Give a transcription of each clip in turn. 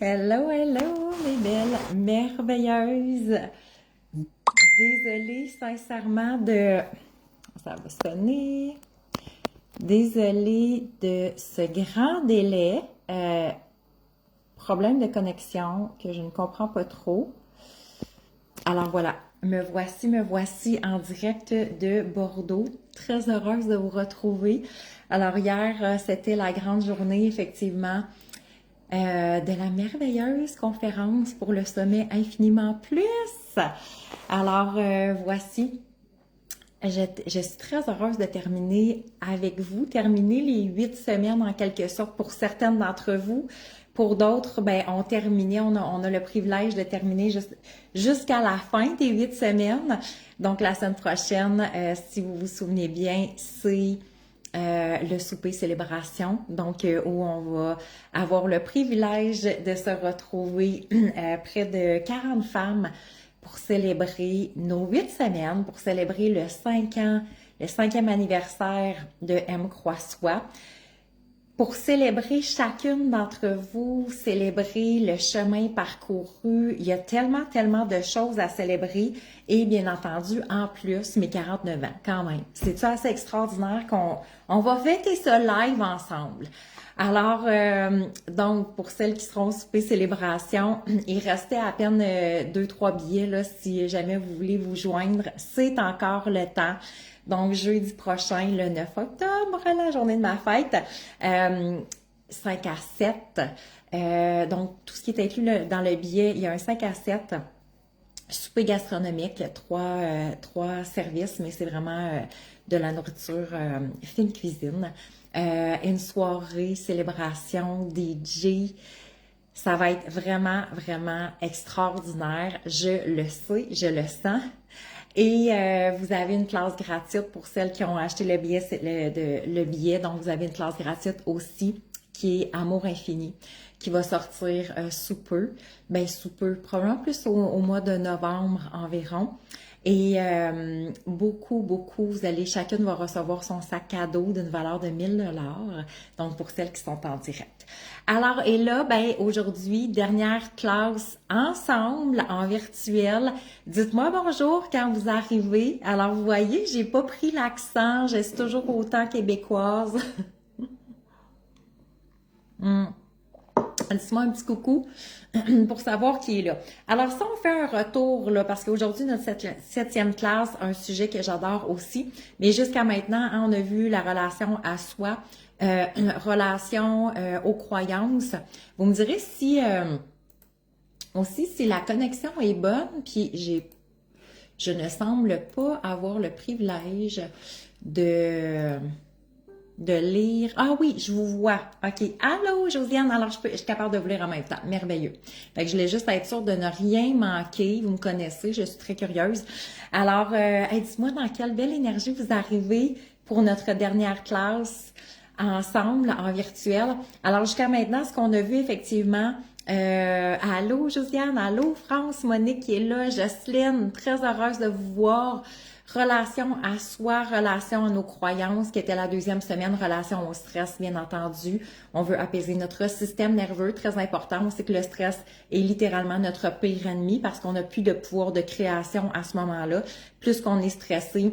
Hello, hello, mes belles merveilleuses. Désolée sincèrement de... Ça va sonner. Désolée de ce grand délai. Problème de connexion que je ne comprends pas trop. Alors voilà, me voici en direct de Bordeaux. Très heureuse de vous retrouver. Alors hier, c'était la grande journée, effectivement, de la merveilleuse conférence pour le sommet Infiniment Plus. Alors, voici, je suis très heureuse de terminer avec vous, terminer les 8 semaines en quelque sorte pour certaines d'entre vous. Pour d'autres, ben, on terminait, on a le privilège de terminer jusqu'à la fin des 8 semaines. Donc, la semaine prochaine, si vous vous souvenez bien, c'est le souper célébration, donc où on va avoir le privilège de se retrouver près de 40 femmes pour célébrer nos 8 semaines, pour célébrer le 5 ans, le 5e anniversaire de M. Croix-Soi. Pour célébrer chacune d'entre vous, célébrer le chemin parcouru, il y a tellement de choses à célébrer et bien entendu, en plus, mes 49 ans quand même. C'est ça assez extraordinaire qu'on va fêter ça live ensemble. Alors, donc, pour celles qui seront au souper célébration, il restait à peine 2-3 billets là, si jamais vous voulez vous joindre. C'est encore le temps. Donc, jeudi prochain, le 9 octobre, la journée de ma fête, 5 à 7. Donc, tout ce qui est inclus dans le billet, il y a un 5 à 7 souper gastronomique, trois services, mais c'est vraiment de la nourriture fine cuisine. Une soirée, célébration, DJ. Ça va être vraiment extraordinaire. Je le sais, je le sens. Et vous avez une classe gratuite pour celles qui ont acheté le billet, le billet. Donc, vous avez une classe gratuite aussi qui est Amour Infini, qui va sortir sous peu. Ben, sous peu, probablement plus au mois de novembre environ. Et beaucoup, vous allez, chacune va recevoir son sac cadeau d'une valeur de 1 000 $. Donc, pour celles qui sont en direct. Alors, et là, ben, aujourd'hui, dernière classe ensemble, en virtuel. Dites-moi bonjour quand vous arrivez. Alors, vous voyez, j'ai pas pris l'accent, je suis toujours autant québécoise. Dis-moi un petit coucou pour savoir qui est là. Alors, si on fait un retour, là, parce qu'aujourd'hui, notre septième classe, un sujet que j'adore aussi, mais jusqu'à maintenant, hein, on a vu la relation à soi, relation aux croyances. Vous me direz si aussi si la connexion est bonne, puis je ne semble pas avoir le privilège de lire. Ah oui, je vous vois. OK. Allô, Josiane. Alors, je suis capable de vous lire en même temps. Merveilleux. Fait que je voulais juste être sûre de ne rien manquer. Vous me connaissez, je suis très curieuse. Alors, dites-moi dans quelle belle énergie vous arrivez pour notre dernière classe ensemble, en virtuel. Alors, jusqu'à maintenant, ce qu'on a vu, effectivement, allô, Josiane. Allô, France, Monique qui est là. Jocelyne, très heureuse de vous voir. Relation à soi, relation à nos croyances, qui était la deuxième semaine, relation au stress, bien entendu. On veut apaiser notre système nerveux, très important. On sait que le stress est littéralement notre pire ennemi parce qu'on n'a plus de pouvoir de création à ce moment-là. Plus qu'on est stressé,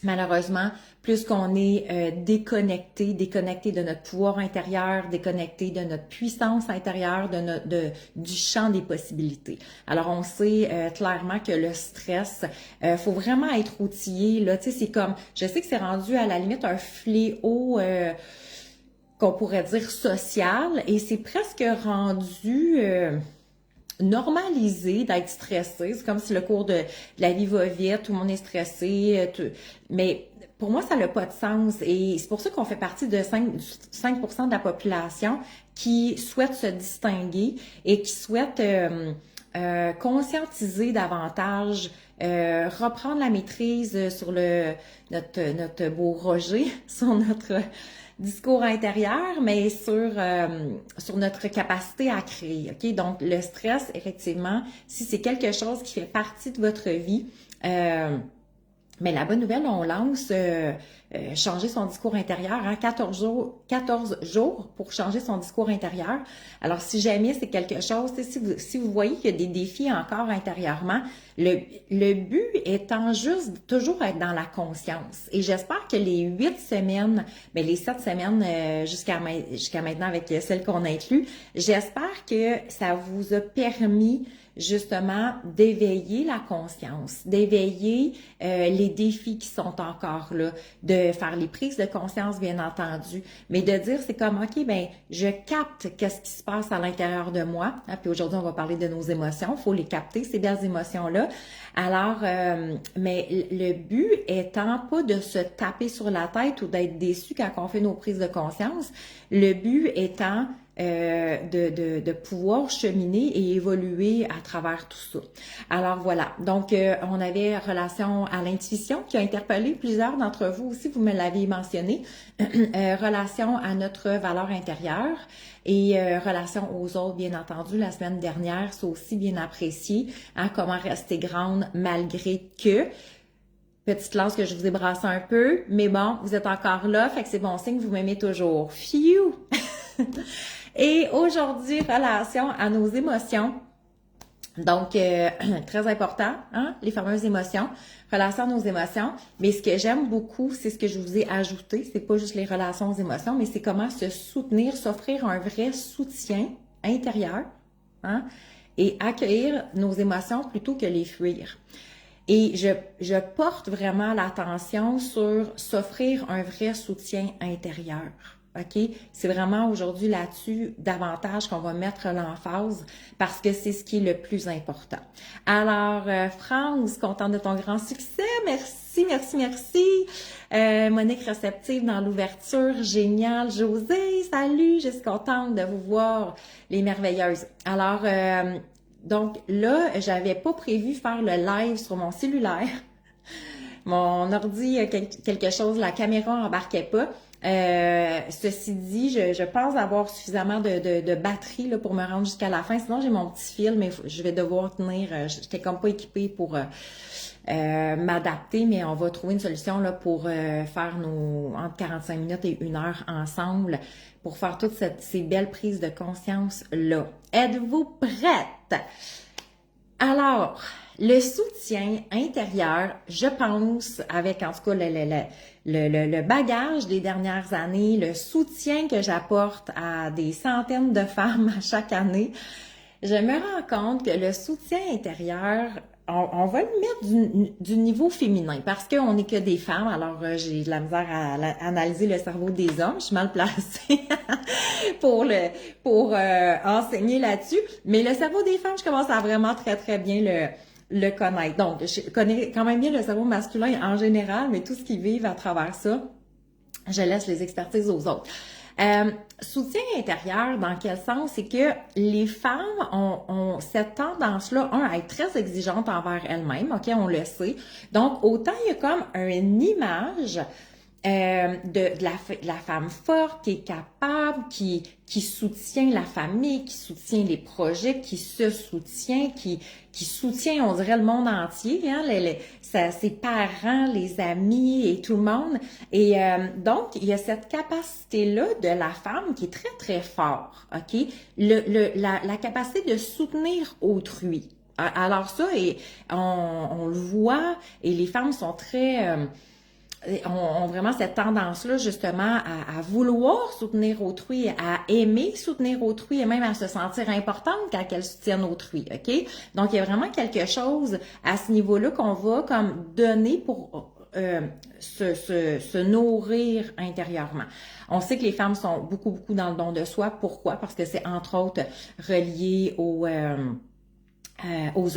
malheureusement, plus qu'on est déconnecté de notre pouvoir intérieur, déconnecté de notre puissance intérieure, du champ des possibilités. Alors, on sait clairement que le stress, faut vraiment être outillé. Là, tu sais, c'est comme, je sais que c'est rendu à la limite un fléau qu'on pourrait dire social, et c'est presque rendu normalisé d'être stressé. C'est comme si le cours de la vie va vite, tout le monde est stressé, mais pour moi, ça n'a pas de sens. Et c'est pour ça qu'on fait partie de 5% de la population qui souhaite se distinguer et qui souhaite conscientiser davantage, reprendre la maîtrise sur notre beau Roger, sur notre discours intérieur, mais sur notre capacité à créer. OK? Donc, le stress, effectivement, si c'est quelque chose qui fait partie de votre vie, Mais la bonne nouvelle, on lance changer son discours intérieur, hein, 14 jours pour changer son discours intérieur. Alors, si jamais c'est quelque chose, si vous voyez qu'il y a des défis encore intérieurement, le but étant juste toujours être dans la conscience. Et j'espère que les 8 semaines, ben les 7 semaines jusqu'à maintenant avec celles qu'on a inclus, j'espère que ça vous a permis justement d'éveiller la conscience, d'éveiller les défis qui sont encore là, de faire les prises de conscience bien entendu, mais de dire c'est comme ok ben je capte qu'est-ce qui se passe à l'intérieur de moi. Hein, puis aujourd'hui on va parler de nos émotions, faut les capter ces belles émotions là. Alors mais le but étant pas de se taper sur la tête ou d'être déçu quand on fait nos prises de conscience, le but étant de pouvoir cheminer et évoluer à travers tout ça. Alors voilà, donc on avait relation à l'intuition qui a interpellé plusieurs d'entre vous aussi, vous me l'avez mentionné, relation à notre valeur intérieure et relation aux autres, bien entendu, la semaine dernière, c'est aussi bien apprécié, hein, comment rester grande malgré que. Petite lance que je vous ai brassé un peu, mais bon, vous êtes encore là, fait que c'est bon signe, vous m'aimez toujours. Phew! Et aujourd'hui, relation à nos émotions. Donc, très important, hein, les fameuses émotions, relation à nos émotions. Mais ce que j'aime beaucoup, c'est ce que je vous ai ajouté. C'est pas juste les relations aux émotions, mais c'est comment se soutenir, s'offrir un vrai soutien intérieur, hein, et accueillir nos émotions plutôt que les fuir. Et je porte vraiment l'attention sur s'offrir un vrai soutien intérieur. OK? C'est vraiment aujourd'hui là-dessus davantage qu'on va mettre l'emphase parce que c'est ce qui est le plus important. Alors, France, contente de ton grand succès. Merci, merci, merci. Monique réceptive dans l'ouverture. Génial. José, salut. Je suis contente de vous voir, les merveilleuses. Alors, donc là, j'avais pas prévu faire le live sur mon cellulaire. Mon ordi, quelque chose, la caméra embarquait pas. Ceci dit, je pense avoir suffisamment de batterie là, pour me rendre jusqu'à la fin. Sinon, j'ai mon petit fil, mais je vais devoir tenir. J'étais comme pas équipée pour m'adapter, mais on va trouver une solution là, pour faire nos entre 45 minutes et 1 heure ensemble pour faire toutes ces belles prises de conscience-là. Êtes-vous prête? Alors, le soutien intérieur, je pense, avec en tout cas le bagage des dernières années, le soutien que j'apporte à des centaines de femmes à chaque année, je me rends compte que le soutien intérieur, on va le mettre du niveau féminin parce qu'on n'est que des femmes, alors j'ai de la misère à analyser le cerveau des hommes, je suis mal placée pour enseigner là-dessus, mais le cerveau des femmes, je commence à vraiment très très bien le connaître. Donc, je connais quand même bien le cerveau masculin en général, mais tout ce qu'ils vivent à travers ça, je laisse les expertises aux autres. Soutien intérieur, dans quel sens? C'est que les femmes ont cette tendance-là, à être très exigeantes envers elles-mêmes, ok, on le sait. Donc, autant il y a comme une image de la femme forte qui est capable, qui soutient la famille, qui soutient les projets, qui se soutient, qui soutient, on dirait, le monde entier, hein, ses parents, les amis et tout le monde. Et donc, il y a cette capacité-là de la femme qui est très, très fort, OK? La capacité de soutenir autrui. Alors ça, et on le voit, et les femmes sont très... ont vraiment cette tendance-là, justement, à vouloir soutenir autrui, à aimer soutenir autrui et même à se sentir importante quand elles soutiennent autrui, OK? Donc, il y a vraiment quelque chose à ce niveau-là qu'on va comme donner pour se nourrir intérieurement. On sait que les femmes sont beaucoup, beaucoup dans le don de soi. Pourquoi? Parce que c'est, entre autres, relié aux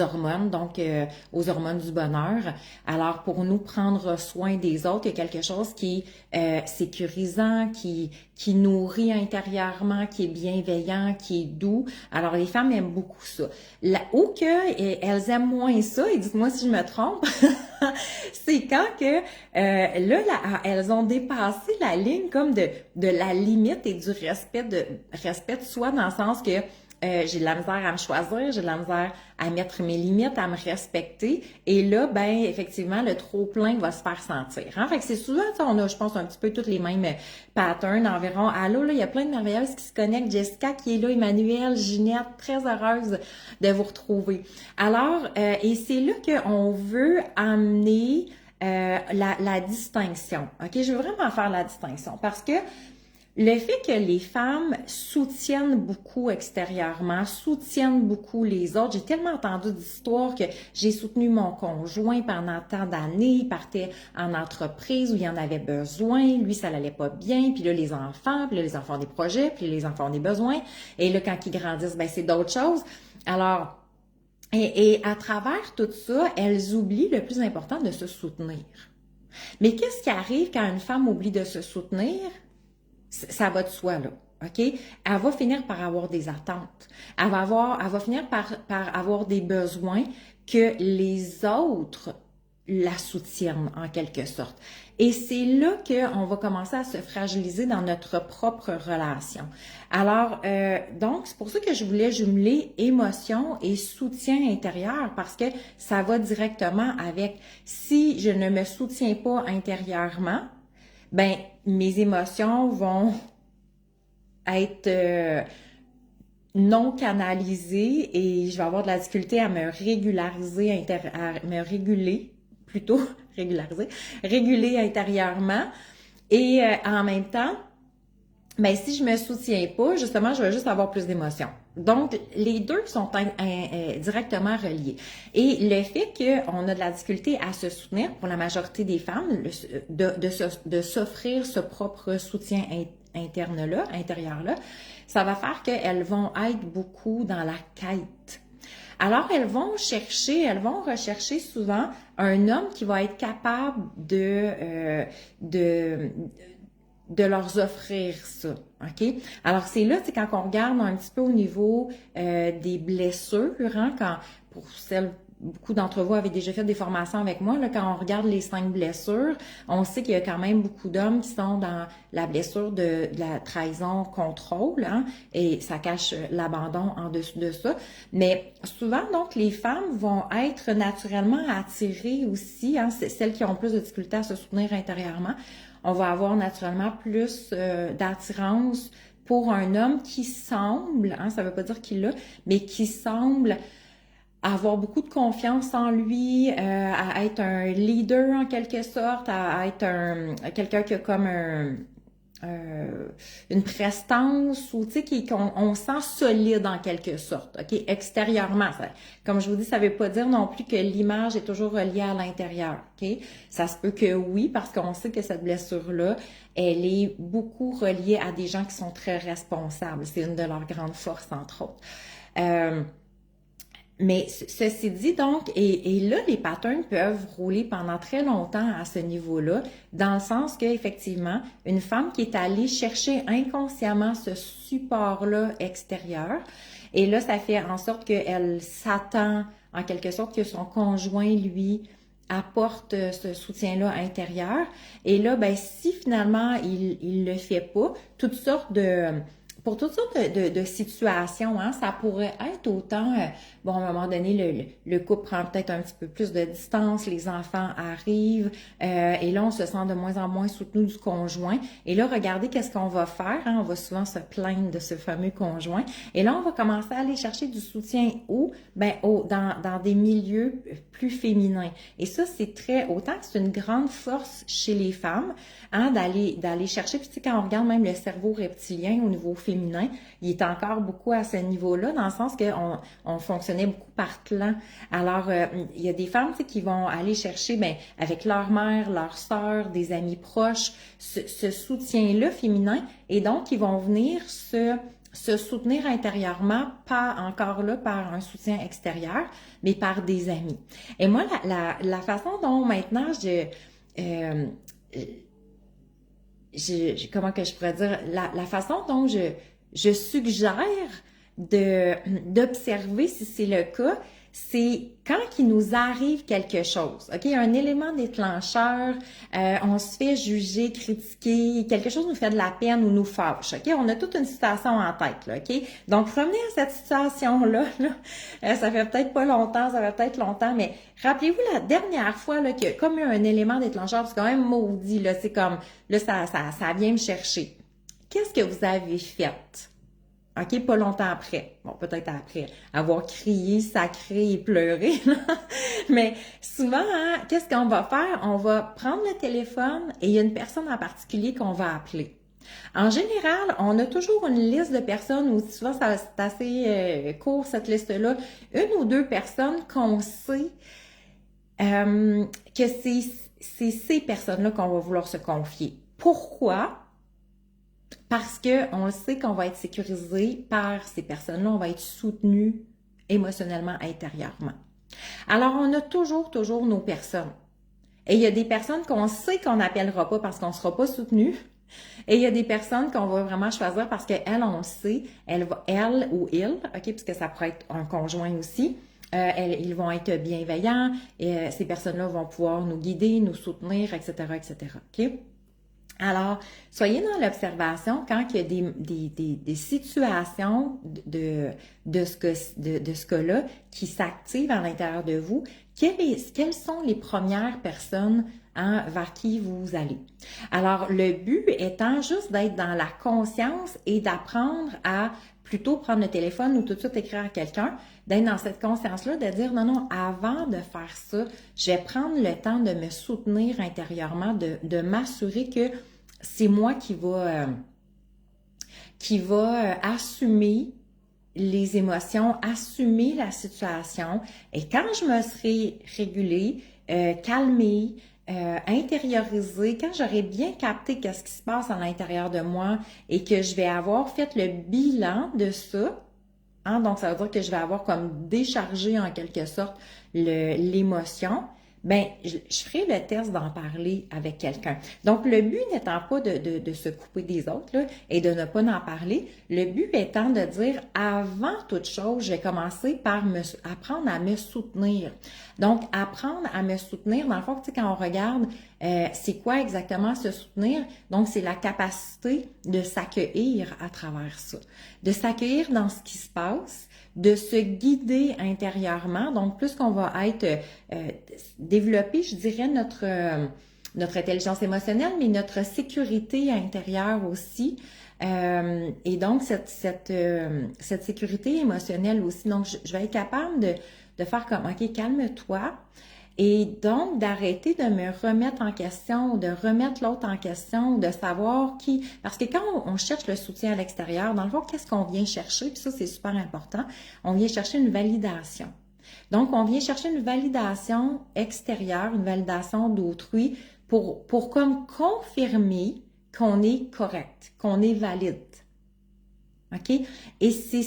hormones, donc aux hormones du bonheur. Alors, pour nous prendre soin des autres, il y a quelque chose qui est sécurisant, qui nourrit intérieurement, qui est bienveillant, qui est doux. Alors, les femmes aiment beaucoup ça. Où que elles aiment moins ça, et dites-moi si je me trompe, c'est quand que elles ont dépassé la ligne comme de la limite et du respect de soi, dans le sens que j'ai de la misère à me choisir, j'ai de la misère à mettre mes limites, à me respecter. Et là, ben effectivement, le trop-plein va se faire sentir. Hein? Fait que c'est souvent, ça, on a, je pense, un petit peu tous les mêmes patterns environ. Allô, là, il y a plein de merveilleuses qui se connectent. Jessica qui est là, Emmanuel, Ginette, très heureuse de vous retrouver. Alors, et c'est là qu'on veut amener la distinction. OK? Je veux vraiment faire la distinction parce que le fait que les femmes soutiennent beaucoup extérieurement, soutiennent beaucoup les autres, j'ai tellement entendu d'histoires que j'ai soutenu mon conjoint pendant tant d'années, il partait en entreprise où il en avait besoin, lui ça l'allait pas bien, puis là les enfants ont des projets, puis les enfants ont des besoins, et là quand ils grandissent, ben c'est d'autres choses. Alors, et à travers tout ça, elles oublient le plus important de se soutenir. Mais qu'est-ce qui arrive quand une femme oublie de se soutenir? Ça va de soi, là. OK? Elle va finir par avoir des attentes. Elle va finir par avoir des besoins que les autres la soutiennent, en quelque sorte. Et c'est là qu'on va commencer à se fragiliser dans notre propre relation. Alors, donc, c'est pour ça que je voulais jumeler émotion et soutien intérieur, parce que ça va directement avec. Si je ne me soutiens pas intérieurement, ben mes émotions vont être non canalisées et je vais avoir de la difficulté à me régulariser, à me réguler, plutôt régulariser, réguler intérieurement. Et en même temps, ben si je me soutiens pas, justement, je vais juste avoir plus d'émotions. Donc, les deux sont directement reliés. Et le fait qu'on a de la difficulté à se soutenir, pour la majorité des femmes, de s'offrir ce propre soutien intérieur-là, ça va faire qu'elles vont être beaucoup dans la quête. Alors, elles vont rechercher souvent un homme qui va être capable de leur offrir ça, OK? Alors, c'est là, c'est quand on regarde un petit peu au niveau des blessures, hein, beaucoup d'entre vous avaient déjà fait des formations avec moi, là, quand on regarde les 5 blessures, on sait qu'il y a quand même beaucoup d'hommes qui sont dans la blessure de la trahison contrôle, hein, et ça cache l'abandon en dessous de ça. Mais souvent, donc, les femmes vont être naturellement attirées aussi, hein, c'est celles qui ont plus de difficultés à se soutenir intérieurement. On va avoir naturellement plus d'attirance pour un homme qui semble, hein, ça veut pas dire qu'il l'a, mais qui semble avoir beaucoup de confiance en lui, à être un leader en quelque sorte, à être quelqu'un qui a comme une prestance ou tu sais qu'on sent solide en quelque sorte, ok, extérieurement. Comme je vous dis, ça veut pas dire non plus que l'image est toujours reliée à l'intérieur, ok. Ça se peut que oui, parce qu'on sait que cette blessure-là, elle est beaucoup reliée à des gens qui sont très responsables. C'est une de leurs grandes forces, entre autres. Mais ceci dit, donc, et là, les patterns peuvent rouler pendant très longtemps à ce niveau-là, dans le sens qu'effectivement, une femme qui est allée chercher inconsciemment ce support-là extérieur, et là, ça fait en sorte qu'elle s'attend, en quelque sorte, que son conjoint, lui, apporte ce soutien-là intérieur. Et là, ben, si finalement, il le fait pas, pour toutes sortes de situations, hein, ça pourrait être autant, bon, à un moment donné, le couple prend peut-être un petit peu plus de distance, les enfants arrivent, et là, on se sent de moins en moins soutenu du conjoint. Et là, regardez qu'est-ce qu'on va faire, hein, on va souvent se plaindre de ce fameux conjoint. Et là, on va commencer à aller chercher du soutien où? Ben, dans des milieux plus féminins. Et ça, c'est autant que c'est une grande force chez les femmes, hein, d'aller chercher, puis tu sais, quand on regarde même le cerveau reptilien au niveau féminin, il est encore beaucoup à ce niveau-là, dans le sens qu'on fonctionnait beaucoup par clan. Alors, il y a des femmes qui vont aller chercher, ben, avec leur mère, leur sœur, des amis proches, ce soutien-là féminin, et donc, ils vont venir se soutenir intérieurement, pas encore là par un soutien extérieur, mais par des amis. Et moi, la façon dont maintenant comment que je pourrais dire, la façon dont je suggère d'observer si c'est le cas, c'est quand il nous arrive quelque chose, OK? Un élément déclencheur, on se fait juger, critiquer, quelque chose nous fait de la peine ou nous fâche, OK? On a toute une situation en tête, là, OK? Donc, revenez à cette situation-là, là. Ça fait peut-être pas longtemps, ça fait peut-être longtemps, mais rappelez-vous la dernière fois, là, qu'il y a comme eu un élément déclencheur, c'est quand même maudit, là, c'est comme, là, ça vient me chercher. Qu'est-ce que vous avez fait? OK, pas longtemps après. Bon, peut-être après avoir crié, sacré et pleuré. Mais souvent, hein, qu'est-ce qu'on va faire? On va prendre le téléphone et il y a une personne en particulier qu'on va appeler. En général, on a toujours une liste de personnes où souvent c'est assez court cette liste-là. Une ou deux personnes qu'on sait que c'est ces personnes-là qu'on va vouloir se confier. Pourquoi? Parce qu'on le sait qu'on va être sécurisé par ces personnes-là, on va être soutenu émotionnellement, intérieurement. Alors, on a toujours nos personnes. Et il y a des personnes qu'on sait qu'on n'appellera pas parce qu'on ne sera pas soutenu. Et il y a des personnes qu'on va vraiment choisir parce qu'elles, on le sait, elle ou il, OK, puisque ça pourrait être un conjoint aussi, ils vont être bienveillants et ces personnes-là vont pouvoir nous guider, nous soutenir, etc., etc., OK? Alors, soyez dans l'observation quand il y a des situations de ce cas-là qui s'activent à l'intérieur de vous. Quelles sont les premières personnes vers qui vous allez? Alors, le but étant juste d'être dans la conscience et d'apprendre à plutôt prendre le téléphone ou tout de suite écrire à quelqu'un, d'être dans cette conscience-là, de dire non, avant de faire ça, je vais prendre le temps de me soutenir intérieurement, de m'assurer que c'est moi qui va assumer les émotions, assumer la situation. Et quand je me serai régulée, calmée, intériorisée, quand j'aurai bien capté qu'est-ce qui se passe à l'intérieur de moi et que je vais avoir fait le bilan de ça, hein, donc ça veut dire que je vais avoir comme déchargé en quelque sorte l'émotion, ben je ferai le test d'en parler avec quelqu'un. Donc, le but n'étant pas de se couper des autres là, et de ne pas en parler, le but étant de dire, avant toute chose, je vais commencer par apprendre à me soutenir. Donc, apprendre à me soutenir, dans le fond, tu sais, quand on regarde, c'est quoi exactement se soutenir? Donc, c'est la capacité de s'accueillir à travers ça, de s'accueillir dans ce qui se passe, de se guider intérieurement. Donc, plus qu'on va être développer, je dirais, notre intelligence émotionnelle, mais notre sécurité intérieure aussi. Et donc, cette sécurité émotionnelle aussi. Donc, je vais être capable de faire comme, OK, calme-toi. Et donc, d'arrêter de me remettre en question, de remettre l'autre en question, de savoir qui... Parce que quand on cherche le soutien à l'extérieur, dans le fond, qu'est-ce qu'on vient chercher? Puis ça, c'est super important. On vient chercher une validation. Donc, on vient chercher une validation extérieure, une validation d'autrui pour comme confirmer qu'on est correct, qu'on est valide. OK? Et c'est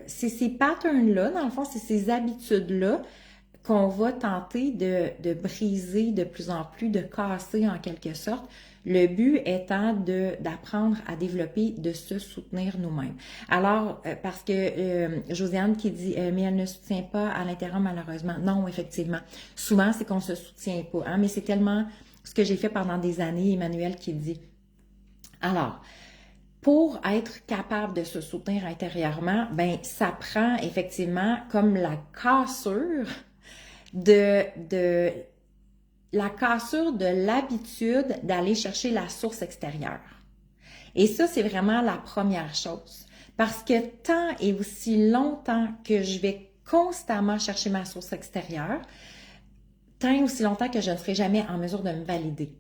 ces patterns-là, dans le fond, c'est ces habitudes-là qu'on va tenter de briser de plus en plus, de casser en quelque sorte. Le but étant d'apprendre à développer, de se soutenir nous-mêmes. Alors, parce que Josiane qui dit mais elle ne soutient pas à l'intérieur malheureusement. Non, effectivement. Souvent, c'est qu'on ne se soutient pas. Hein, mais c'est tellement ce que j'ai fait pendant des années, Emmanuel qui dit. Alors, pour être capable de se soutenir intérieurement, ben ça prend effectivement comme la cassure de l'habitude d'aller chercher la source extérieure. Et ça, c'est vraiment la première chose. Parce que tant et aussi longtemps que je vais constamment chercher ma source extérieure, tant et aussi longtemps que je ne serai jamais en mesure de me valider.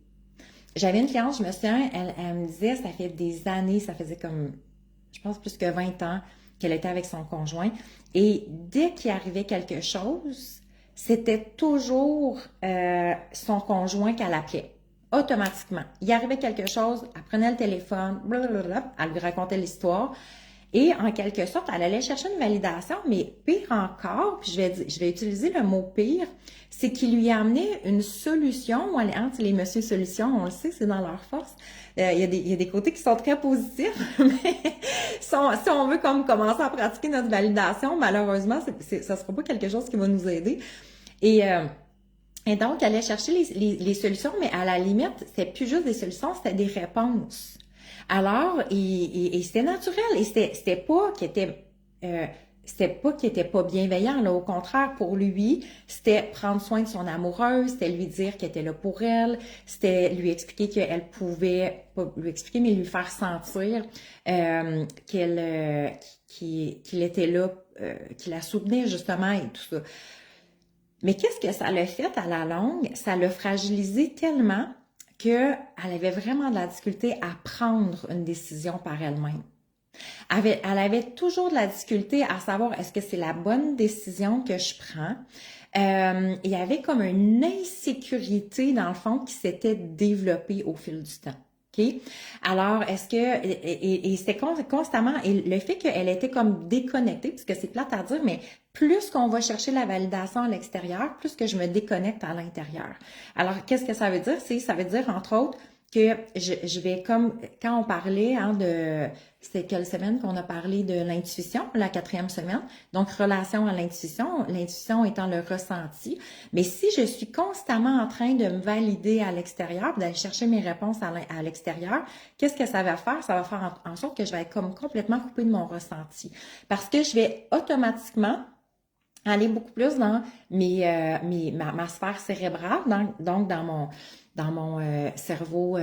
J'avais une cliente, je me souviens, elle me disait, ça fait des années, ça faisait comme, je pense, plus que 20 ans qu'elle était avec son conjoint. Et dès qu'il arrivait quelque chose, c'était toujours son conjoint qu'elle appelait, automatiquement. Il arrivait quelque chose, elle prenait le téléphone, blablabla, elle lui racontait l'histoire. Et en quelque sorte, elle allait chercher une validation, mais pire encore, puis je vais utiliser le mot pire, c'est qu'il lui a amené une solution. Les messieurs solutions, on le sait, c'est dans leur force. Il y a des côtés qui sont très positifs, mais si on veut comme commencer à pratiquer notre validation, malheureusement, ça sera pas quelque chose qui va nous aider. Et donc, elle allait chercher les solutions, mais à la limite, c'était plus juste des solutions, c'était des réponses. Alors, et c'était naturel, et c'était pas qu'il était pas bienveillant, là, au contraire, pour lui, c'était prendre soin de son amoureuse, c'était lui dire qu'elle était là pour elle, c'était lui expliquer qu'elle pouvait, pas lui expliquer, mais lui faire sentir qu'il était là, qu'il la soutenait justement et tout ça. Mais qu'est-ce que ça l'a fait à la longue? Ça l'a fragilisé tellement qu'elle avait vraiment de la difficulté à prendre une décision par elle-même. Elle avait toujours de la difficulté à savoir est-ce que c'est la bonne décision que je prends. Il y avait comme une insécurité dans le fond qui s'était développée au fil du temps. Okay? Alors, est-ce que, et c'était constamment, et le fait qu'elle était comme déconnectée, parce que c'est plate à dire, mais plus qu'on va chercher la validation à l'extérieur, plus que je me déconnecte à l'intérieur. Alors, qu'est-ce que ça veut dire? Ça veut dire, entre autres, que je vais comme, quand on parlait c'était quelle semaine qu'on a parlé de l'intuition, la 4e semaine, donc relation à l'intuition étant le ressenti, mais si je suis constamment en train de me valider à l'extérieur, d'aller chercher mes réponses à l'extérieur, qu'est-ce que ça va faire? Ça va faire en sorte que je vais être comme complètement coupée de mon ressenti, parce que je vais automatiquement aller beaucoup plus dans ma sphère cérébrale, donc dans mon cerveau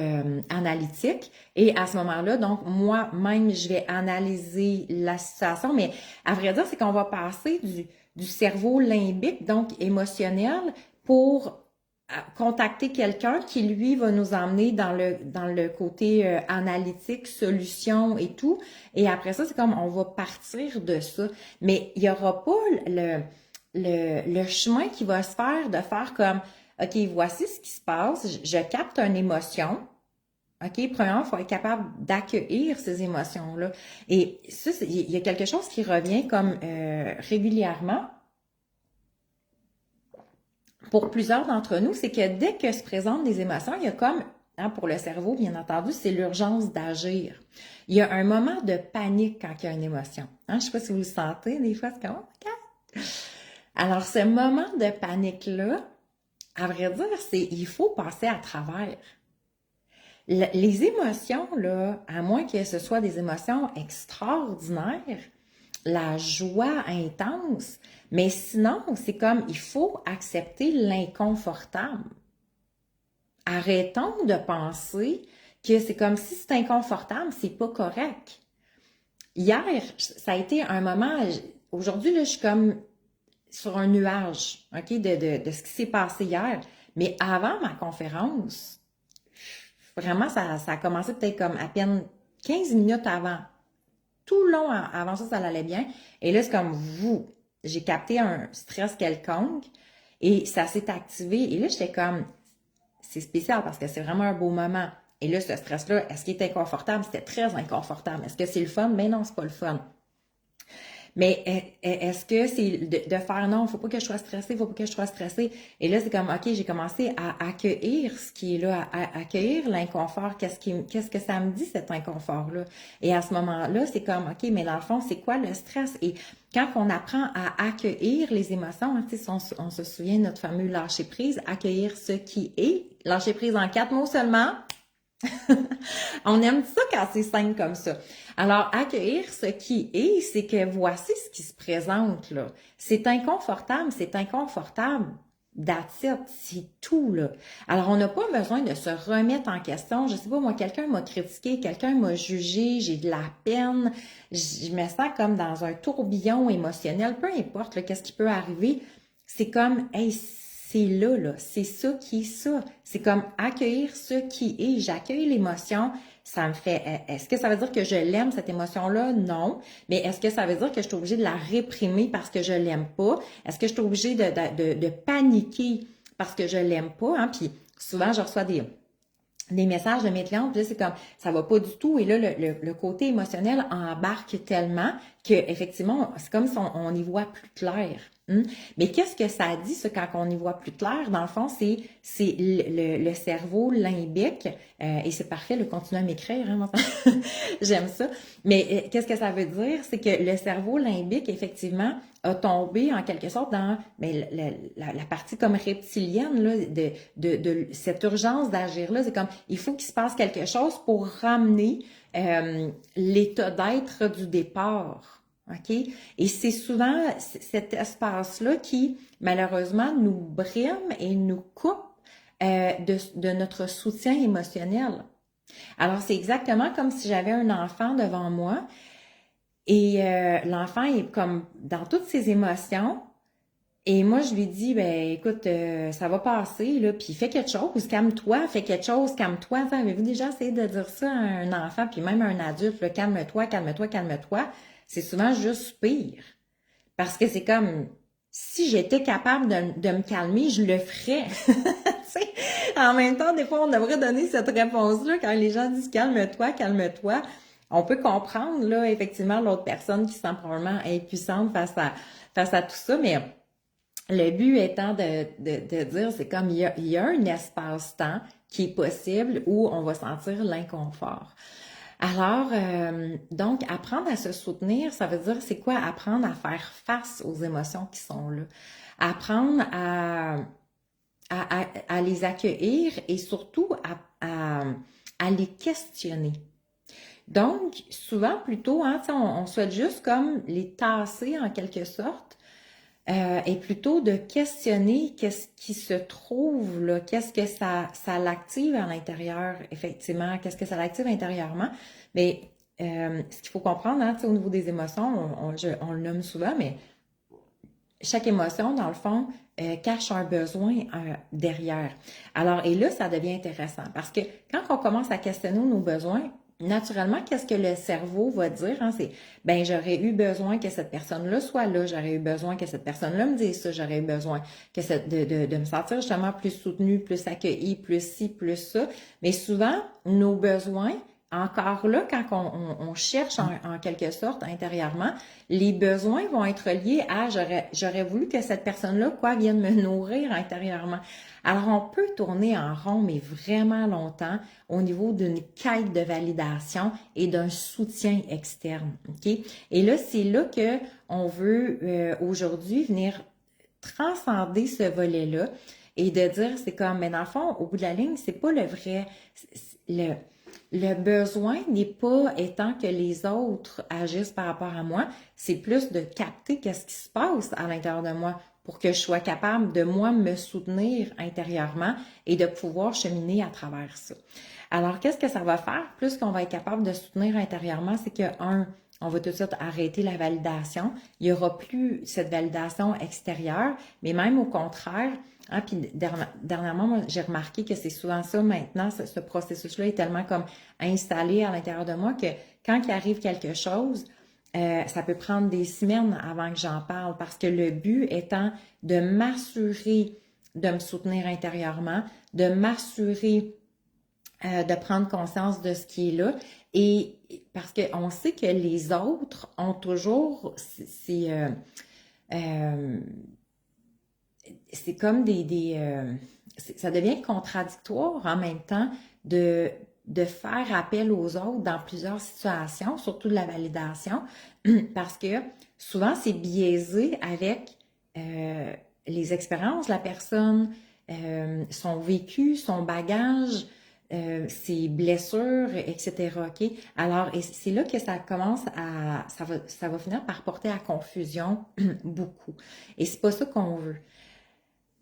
analytique. Et à ce moment-là, donc moi-même, je vais analyser la situation, mais à vrai dire, c'est qu'on va passer du cerveau limbique, donc émotionnel, pour contacter quelqu'un qui, lui, va nous emmener dans le côté analytique, solution et tout. Et après ça, c'est comme on va partir de ça. Mais il n'y aura pas le chemin qui va se faire de faire comme OK, voici ce qui se passe, je capte une émotion. OK, premièrement, il faut être capable d'accueillir ces émotions-là. Et ça, il y a quelque chose qui revient comme régulièrement pour plusieurs d'entre nous, c'est que dès que se présentent des émotions, il y a comme, pour le cerveau, bien entendu, c'est l'urgence d'agir. Il y a un moment de panique quand il y a une émotion. Je ne sais pas si vous le sentez, des fois, c'est comme, oh my God! Alors, ce moment de panique-là, à vrai dire, il faut passer à travers. Les émotions, là, à moins que ce soit des émotions extraordinaires, la joie intense, mais sinon, c'est comme, il faut accepter l'inconfortable. Arrêtons de penser que c'est comme si c'est inconfortable, c'est pas correct. Hier, ça a été un moment, aujourd'hui, là, je suis comme sur un nuage, OK, de ce qui s'est passé hier. Mais avant ma conférence, vraiment, ça a commencé peut-être comme à peine 15 minutes avant. Tout le long avant ça, ça allait bien. Et là, c'est comme j'ai capté un stress quelconque et ça s'est activé. Et là, j'étais comme, c'est spécial parce que c'est vraiment un beau moment. Et là, ce stress-là, est-ce qu'il est inconfortable? C'était très inconfortable. Est-ce que c'est le fun? Mais non, c'est pas le fun. Mais est-ce que c'est de faire non, faut pas que je sois stressée, faut pas que je sois stressée. Et là, c'est comme, OK, j'ai commencé à accueillir ce qui est là, à accueillir l'inconfort. Qu'est-ce que ça me dit, cet inconfort-là? Et à ce moment-là, c'est comme, OK, mais dans le fond, c'est quoi le stress? Et quand on apprend à accueillir les émotions, si on se souvient de notre fameux lâcher prise, accueillir ce qui est, lâcher prise en 4 mots seulement. On aime ça quand c'est simple comme ça. Alors, accueillir ce qui est, c'est que voici ce qui se présente, là. C'est inconfortable. That's it, c'est tout, là. Alors, on n'a pas besoin de se remettre en question. Je sais pas, moi, quelqu'un m'a critiqué, quelqu'un m'a jugé, j'ai de la peine, je me sens comme dans un tourbillon émotionnel, peu importe, là, qu'est-ce qui peut arriver. C'est comme, hey, c'est là, c'est ça qui est ça. C'est comme accueillir ce qui est. J'accueille l'émotion. Ça me fait, est-ce que ça veut dire que je l'aime, cette émotion-là? Non. Mais est-ce que ça veut dire que je suis obligée de la réprimer parce que je l'aime pas? Est-ce que je suis obligée de paniquer parce que je l'aime pas? Puis souvent, je reçois des messages de mes clientes, puis là, c'est comme, ça va pas du tout. Et là, le côté émotionnel embarque tellement que effectivement, c'est comme si on y voit plus clair. Mais qu'est-ce que ça dit, ça, quand on y voit plus clair? Dans le fond, c'est le cerveau limbique, et c'est parfait, le continuer à m'écrire, hein, j'aime ça. Mais qu'est-ce que ça veut dire? C'est que le cerveau limbique, effectivement, a tombé en quelque sorte dans la partie comme reptilienne là, de cette urgence d'agir-là. C'est comme, il faut qu'il se passe quelque chose pour ramener l'état d'être du départ. OK? Et c'est souvent cet espace-là qui, malheureusement, nous brime et nous coupe de notre soutien émotionnel. Alors, c'est exactement comme si j'avais un enfant devant moi et l'enfant est comme dans toutes ses émotions. Et moi, je lui dis, ben écoute, ça va passer, là, puis fais quelque chose, calme-toi, fais quelque chose, calme-toi. Avez-vous déjà essayé de dire ça à un enfant, puis même à un adulte, là, calme-toi, calme-toi, calme-toi? C'est souvent juste pire. Parce que c'est comme, si j'étais capable de me calmer, je le ferais. En même temps, des fois, on devrait donner cette réponse-là quand les gens disent calme-toi, calme-toi. On peut comprendre, là, effectivement, l'autre personne qui se sent probablement impuissante face à tout ça, mais le but étant de dire, c'est comme il y a un espace-temps qui est possible où on va sentir l'inconfort. Alors, donc, apprendre à se soutenir, ça veut dire, c'est quoi? Apprendre à faire face aux émotions qui sont là. Apprendre à les accueillir et surtout à les questionner. Donc, souvent, plutôt, hein, on souhaite juste comme les tasser en quelque sorte, et plutôt de questionner qu'est-ce qui se trouve là, qu'est-ce que ça l'active à l'intérieur, effectivement, qu'est-ce que ça l'active intérieurement. Mais ce qu'il faut comprendre, hein, au niveau des émotions, on le nomme souvent, mais chaque émotion, dans le fond, cache un besoin derrière. Alors, et là, ça devient intéressant parce que quand on commence à questionner nos besoins, naturellement, qu'est-ce que le cerveau va dire? Hein? C'est, ben, j'aurais eu besoin que cette personne-là soit là, j'aurais eu besoin que cette personne-là me dise ça, j'aurais eu besoin que de me sentir justement plus soutenue, plus accueillie, plus ci, plus ça. Mais souvent, nos besoins, encore là, quand on cherche en quelque sorte intérieurement, les besoins vont être liés à j'aurais voulu que cette personne-là, quoi, vienne me nourrir intérieurement. Alors, on peut tourner en rond, mais vraiment longtemps, au niveau d'une quête de validation et d'un soutien externe. OK? Et là, c'est là que on veut aujourd'hui venir transcender ce volet-là et de dire, c'est comme, mais dans le fond, au bout de la ligne, c'est pas le vrai, le besoin n'est pas étant que les autres agissent par rapport à moi, c'est plus de capter qu'est-ce qui se passe à l'intérieur de moi pour que je sois capable de moi me soutenir intérieurement et de pouvoir cheminer à travers ça. Alors, qu'est-ce que ça va faire? Plus qu'on va être capable de soutenir intérieurement, c'est que, on va tout de suite arrêter la validation. Il n'y aura plus cette validation extérieure, mais même au contraire, hein, puis dernièrement, moi, j'ai remarqué que c'est souvent ça maintenant, ce processus-là est tellement comme installé à l'intérieur de moi que quand il arrive quelque chose, ça peut prendre des semaines avant que j'en parle parce que le but étant de m'assurer de me soutenir intérieurement, de m'assurer de prendre conscience de ce qui est là et parce qu'on sait que les autres ont toujours c'est comme ça devient contradictoire en même temps de faire appel aux autres dans plusieurs situations, surtout de la validation, parce que souvent c'est biaisé avec les expériences de la personne, son vécu, son bagage, ses blessures, etc. OK? Alors, et c'est là que ça commence ça va finir par porter à confusion beaucoup. Et c'est pas ça qu'on veut.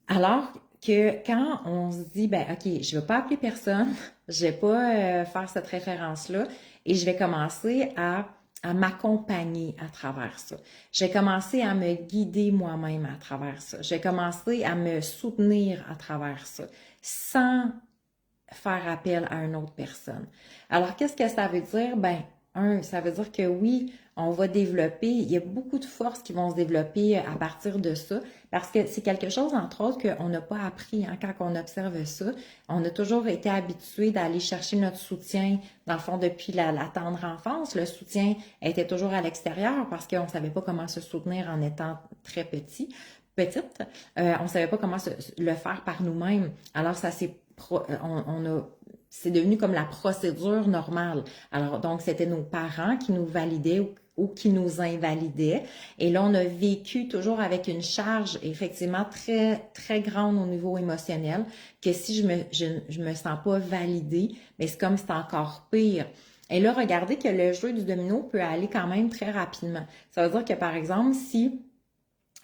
Alors que quand on se dit, ben OK, je ne vais pas appeler personne, je ne vais pas faire cette référence-là et je vais commencer à m'accompagner à travers ça. Je vais commencer à me guider moi-même à travers ça. Je vais commencer à me soutenir à travers ça, sans faire appel à une autre personne. Alors, qu'est-ce que ça veut dire? Ben, ça veut dire que oui, on va développer, il y a beaucoup de forces qui vont se développer à partir de ça, parce que c'est quelque chose, entre autres, qu'on n'a pas appris hein, quand on observe ça. On a toujours été habitué d'aller chercher notre soutien, dans le fond, depuis la tendre enfance. Le soutien était toujours à l'extérieur parce qu'on ne savait pas comment se soutenir en étant très petite. On ne savait pas comment le faire par nous-mêmes. Alors, ça s'est c'est devenu comme la procédure normale. Alors, donc, c'était nos parents qui nous validaient ou qui nous invalidaient. Et là, on a vécu toujours avec une charge effectivement très, très grande au niveau émotionnel, que si je me sens pas validée, mais c'est comme c'est encore pire. Et là, regardez que le jeu du domino peut aller quand même très rapidement. Ça veut dire que, par exemple, si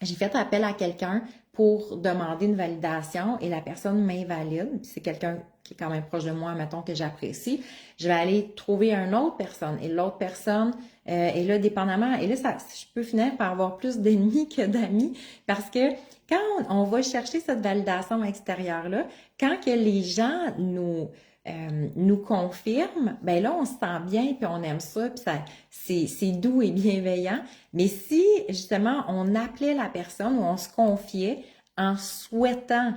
j'ai fait appel à quelqu'un pour demander une validation et la personne m'invalide, puis c'est quelqu'un qui est quand même proche de moi, mettons que j'apprécie, je vais aller trouver une autre personne. Et l'autre personne est là dépendamment. Et là, je peux finir par avoir plus d'ennemis que d'amis parce que quand on va chercher cette validation extérieure-là, quand que les gens nous confirment, ben là, on se sent bien, puis on aime ça, puis c'est doux et bienveillant. Mais si, justement, on appelait la personne ou on se confiait en souhaitant,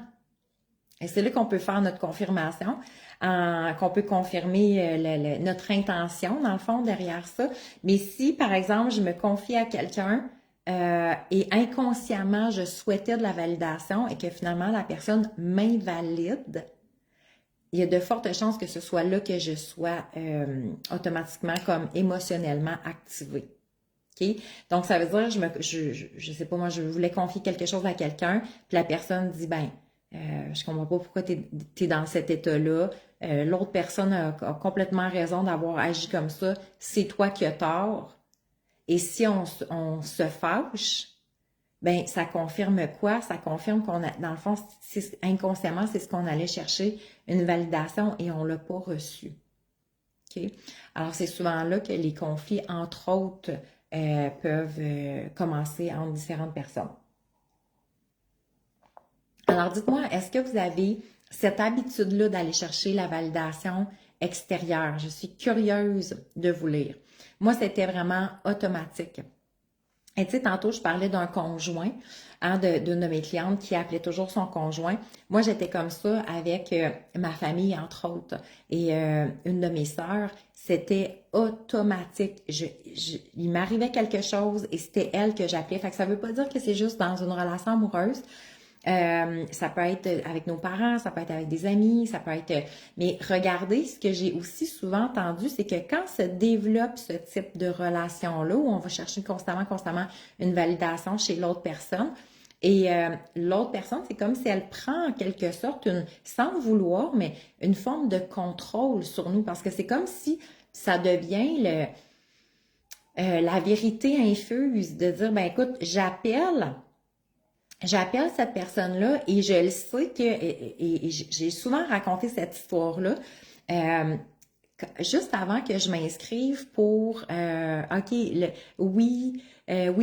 et c'est là qu'on peut faire notre confirmation, qu'on peut confirmer notre intention, dans le fond, derrière ça. Mais si, par exemple, je me confie à quelqu'un et inconsciemment, je souhaitais de la validation et que finalement, la personne m'invalide, il y a de fortes chances que ce soit là que je sois automatiquement comme émotionnellement activée. OK? Donc, ça veut dire, je sais pas, moi, je voulais confier quelque chose à quelqu'un, puis la personne dit, je comprends pas pourquoi t'es dans cet état-là. L'autre personne a complètement raison d'avoir agi comme ça. C'est toi qui as tort. Et si on se fâche, ben ça confirme quoi? Ça confirme qu'on a, dans le fond, inconsciemment, c'est ce qu'on allait chercher, une validation et on l'a pas reçu. OK? Alors, c'est souvent là que les conflits, entre autres, peuvent commencer entre différentes personnes. Alors, dites-moi, est-ce que vous avez cette habitude-là d'aller chercher la validation extérieure? Je suis curieuse de vous lire. Moi, c'était vraiment automatique. Et tu sais, tantôt, je parlais d'un conjoint, hein, d'une de mes clientes qui appelait toujours son conjoint. Moi, j'étais comme ça avec ma famille, entre autres. Et une de mes sœurs, c'était automatique. Il m'arrivait quelque chose et c'était elle que j'appelais. Fait que ça veut pas dire que c'est juste dans une relation amoureuse. Ça peut être avec nos parents, ça peut être avec des amis, ça peut être... Mais regardez, ce que j'ai aussi souvent entendu, c'est que quand se développe ce type de relation-là, où on va chercher constamment une validation chez l'autre personne, et l'autre personne, c'est comme si elle prend en quelque sorte, sans le vouloir, mais une forme de contrôle sur nous, parce que c'est comme si ça devient la vérité infuse, de dire, ben écoute, j'appelle cette personne-là et je le sais que, et j'ai souvent raconté cette histoire-là, juste avant que je m'inscrive pour, OK, oui,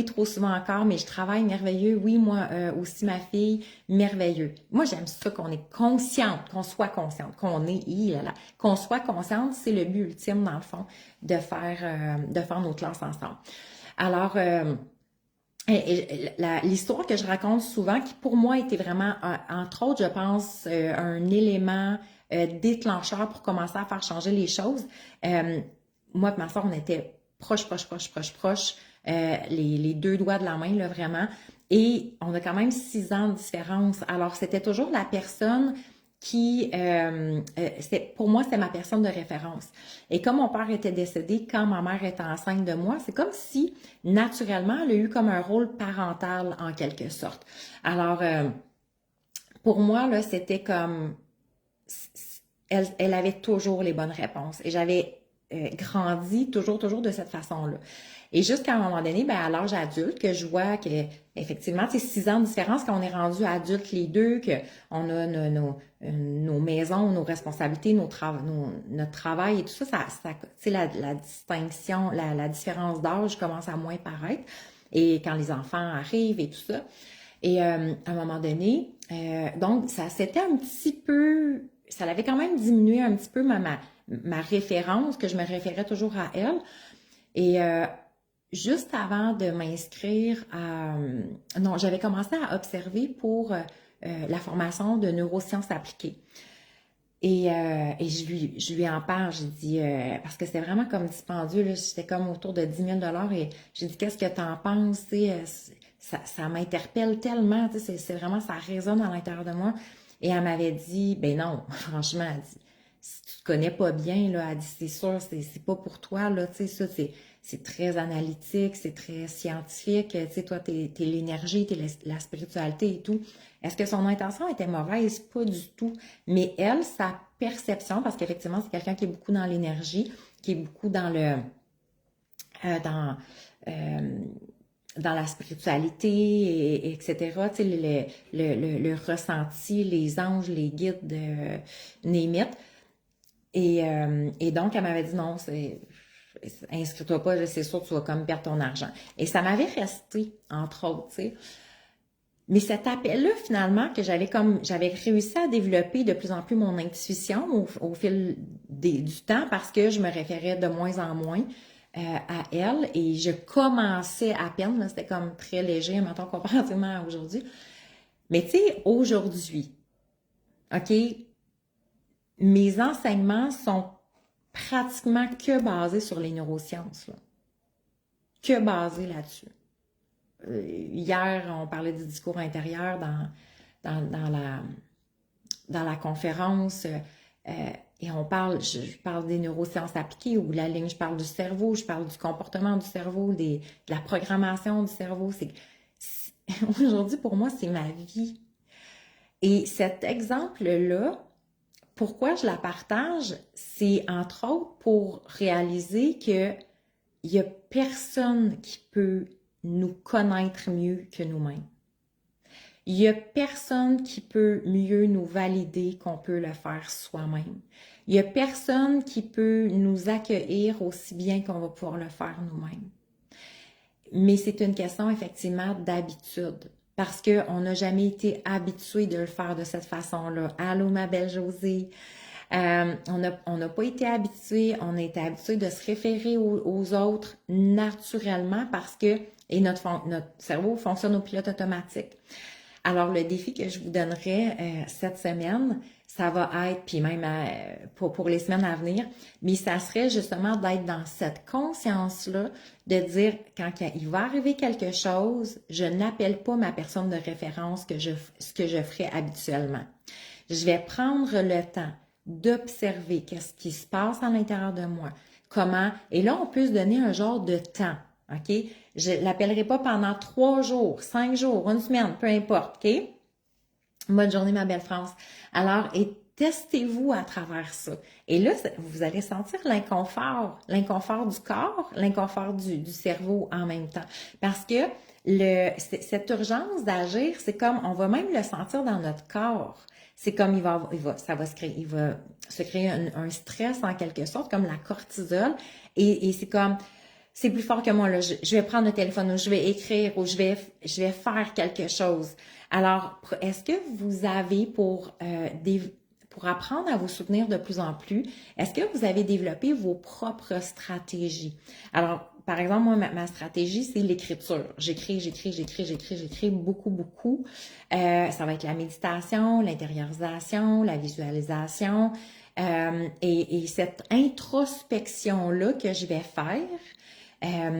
trop souvent encore, mais je travaille merveilleux, oui, moi aussi ma fille, merveilleux. Moi, j'aime ça qu'on est consciente, qu'on soit consciente, qu'on soit consciente, c'est le but ultime, dans le fond, de faire nos classes ensemble. Alors, l'histoire que je raconte souvent, qui pour moi était vraiment, entre autres, je pense, un élément déclencheur pour commencer à faire changer les choses. Moi et ma soeur, on était proches, les deux doigts de la main, là, vraiment. Et on a quand même 6 ans de différence. Alors, c'était toujours la personne qui, pour moi, c'était ma personne de référence. Et comme mon père était décédé, quand ma mère était enceinte de moi, c'est comme si, naturellement, elle a eu comme un rôle parental, en quelque sorte. Alors, pour moi, là, c'était comme, elle avait toujours les bonnes réponses. Et j'avais grandi toujours de cette façon-là. Et jusqu'à un moment donné, à l'âge adulte, que je vois que effectivement, c'est 6 ans de différence quand on est rendu adulte les deux, qu'on a nos maisons, nos responsabilités, notre travail et tout ça, la distinction, la différence d'âge commence à moins paraître. Et quand les enfants arrivent et tout ça. Et à un moment donné, donc c'était un petit peu, ça l'avait quand même diminué un petit peu ma référence, que je me référais toujours à elle. Et juste avant de m'inscrire non, j'avais commencé à observer pour la formation de neurosciences appliquées. Et je lui en parle, j'ai dit, parce que c'était vraiment comme dispendieux, là, c'était comme autour de 10 000 et j'ai dit, qu'est-ce que t'en penses, tu sais, ça m'interpelle tellement, tu sais, c'est vraiment, ça résonne à l'intérieur de moi. Et elle m'avait dit, ben non, franchement, elle dit, si tu te connais pas bien, là, elle dit, c'est sûr, c'est pas pour toi, là, tu sais, ça, c'est très analytique, c'est très scientifique, tu sais, toi, t'es l'énergie, t'es la spiritualité et tout. Est-ce que son intention était mauvaise? Pas du tout. Mais elle, sa perception, parce qu'effectivement, c'est quelqu'un qui est beaucoup dans l'énergie, qui est beaucoup dans euh, dans, euh, dans la spiritualité, etc. Tu sais, le ressenti, les anges, les guides, name it. Et donc, elle m'avait dit non, inscris-toi pas, c'est sûr, tu vas comme perdre ton argent. Et ça m'avait resté, entre autres, tu sais. Mais cet appel-là, finalement, que j'avais réussi à développer de plus en plus mon intuition au fil du temps parce que je me référais de moins en moins à elle et je commençais à peine, c'était comme très léger, mettons, comparativement à aujourd'hui. Mais tu sais, aujourd'hui, OK, mes enseignements sont pratiquement que basés sur les neurosciences, là. Que basés là-dessus. Hier, on parlait du discours intérieur dans dans la conférence et on parle, je parle des neurosciences appliquées ou la ligne, je parle du cerveau, je parle du comportement du cerveau, de la programmation du cerveau. Aujourd'hui, pour moi, c'est ma vie. Et cet exemple-là, pourquoi je la partage, c'est entre autres pour réaliser que il y a personne qui peut nous connaître mieux que nous-mêmes. Il n'y a personne qui peut mieux nous valider qu'on peut le faire soi-même. Il n'y a personne qui peut nous accueillir aussi bien qu'on va pouvoir le faire nous-mêmes. Mais c'est une question effectivement d'habitude. Parce qu'on n'a jamais été habitué de le faire de cette façon-là. Allô, ma belle Josée. On n'a pas été habitué, on a été habitué de se référer aux autres naturellement parce que, et notre cerveau fonctionne au pilote automatique. Alors, le défi que je vous donnerai cette semaine, ça va être, puis même pour les semaines à venir, mais ça serait justement d'être dans cette conscience-là, de dire quand il va arriver quelque chose, je n'appelle pas ma personne de référence ce que je ferais habituellement. Je vais prendre le temps d'observer qu'est-ce qui se passe à l'intérieur de moi, comment, et là, on peut se donner un genre de temps, OK? Je ne l'appellerai pas pendant 3 jours, 5 jours, une semaine, peu importe, OK? Bonne journée, ma belle France. Alors, et testez-vous à travers ça. Et là, vous allez sentir l'inconfort du corps, l'inconfort du cerveau en même temps. Parce que cette urgence d'agir, c'est comme, on va même le sentir dans notre corps. C'est comme il va se créer un stress en quelque sorte, comme la cortisol. Et c'est comme, c'est plus fort que moi, là. Je vais prendre le téléphone ou je vais écrire ou je vais faire quelque chose. Alors, est-ce que vous avez pour apprendre à vous soutenir de plus en plus, est-ce que vous avez développé vos propres stratégies? Alors, par exemple, moi, ma stratégie, c'est l'écriture. J'écris beaucoup, beaucoup. Ça va être la méditation, l'intériorisation, la visualisation. Et cette introspection-là que je vais faire,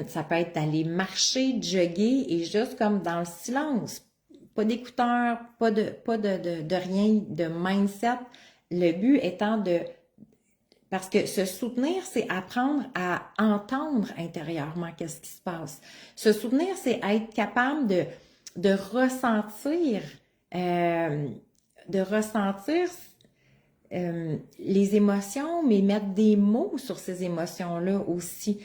ça peut être d'aller marcher, jogger et juste comme dans le silence. Pas d'écouteurs, pas de rien, de mindset. Le but étant parce que se soutenir, c'est apprendre à entendre intérieurement qu'est-ce qui se passe. Se soutenir, c'est être capable de ressentir, les émotions, mais mettre des mots sur ces émotions-là aussi.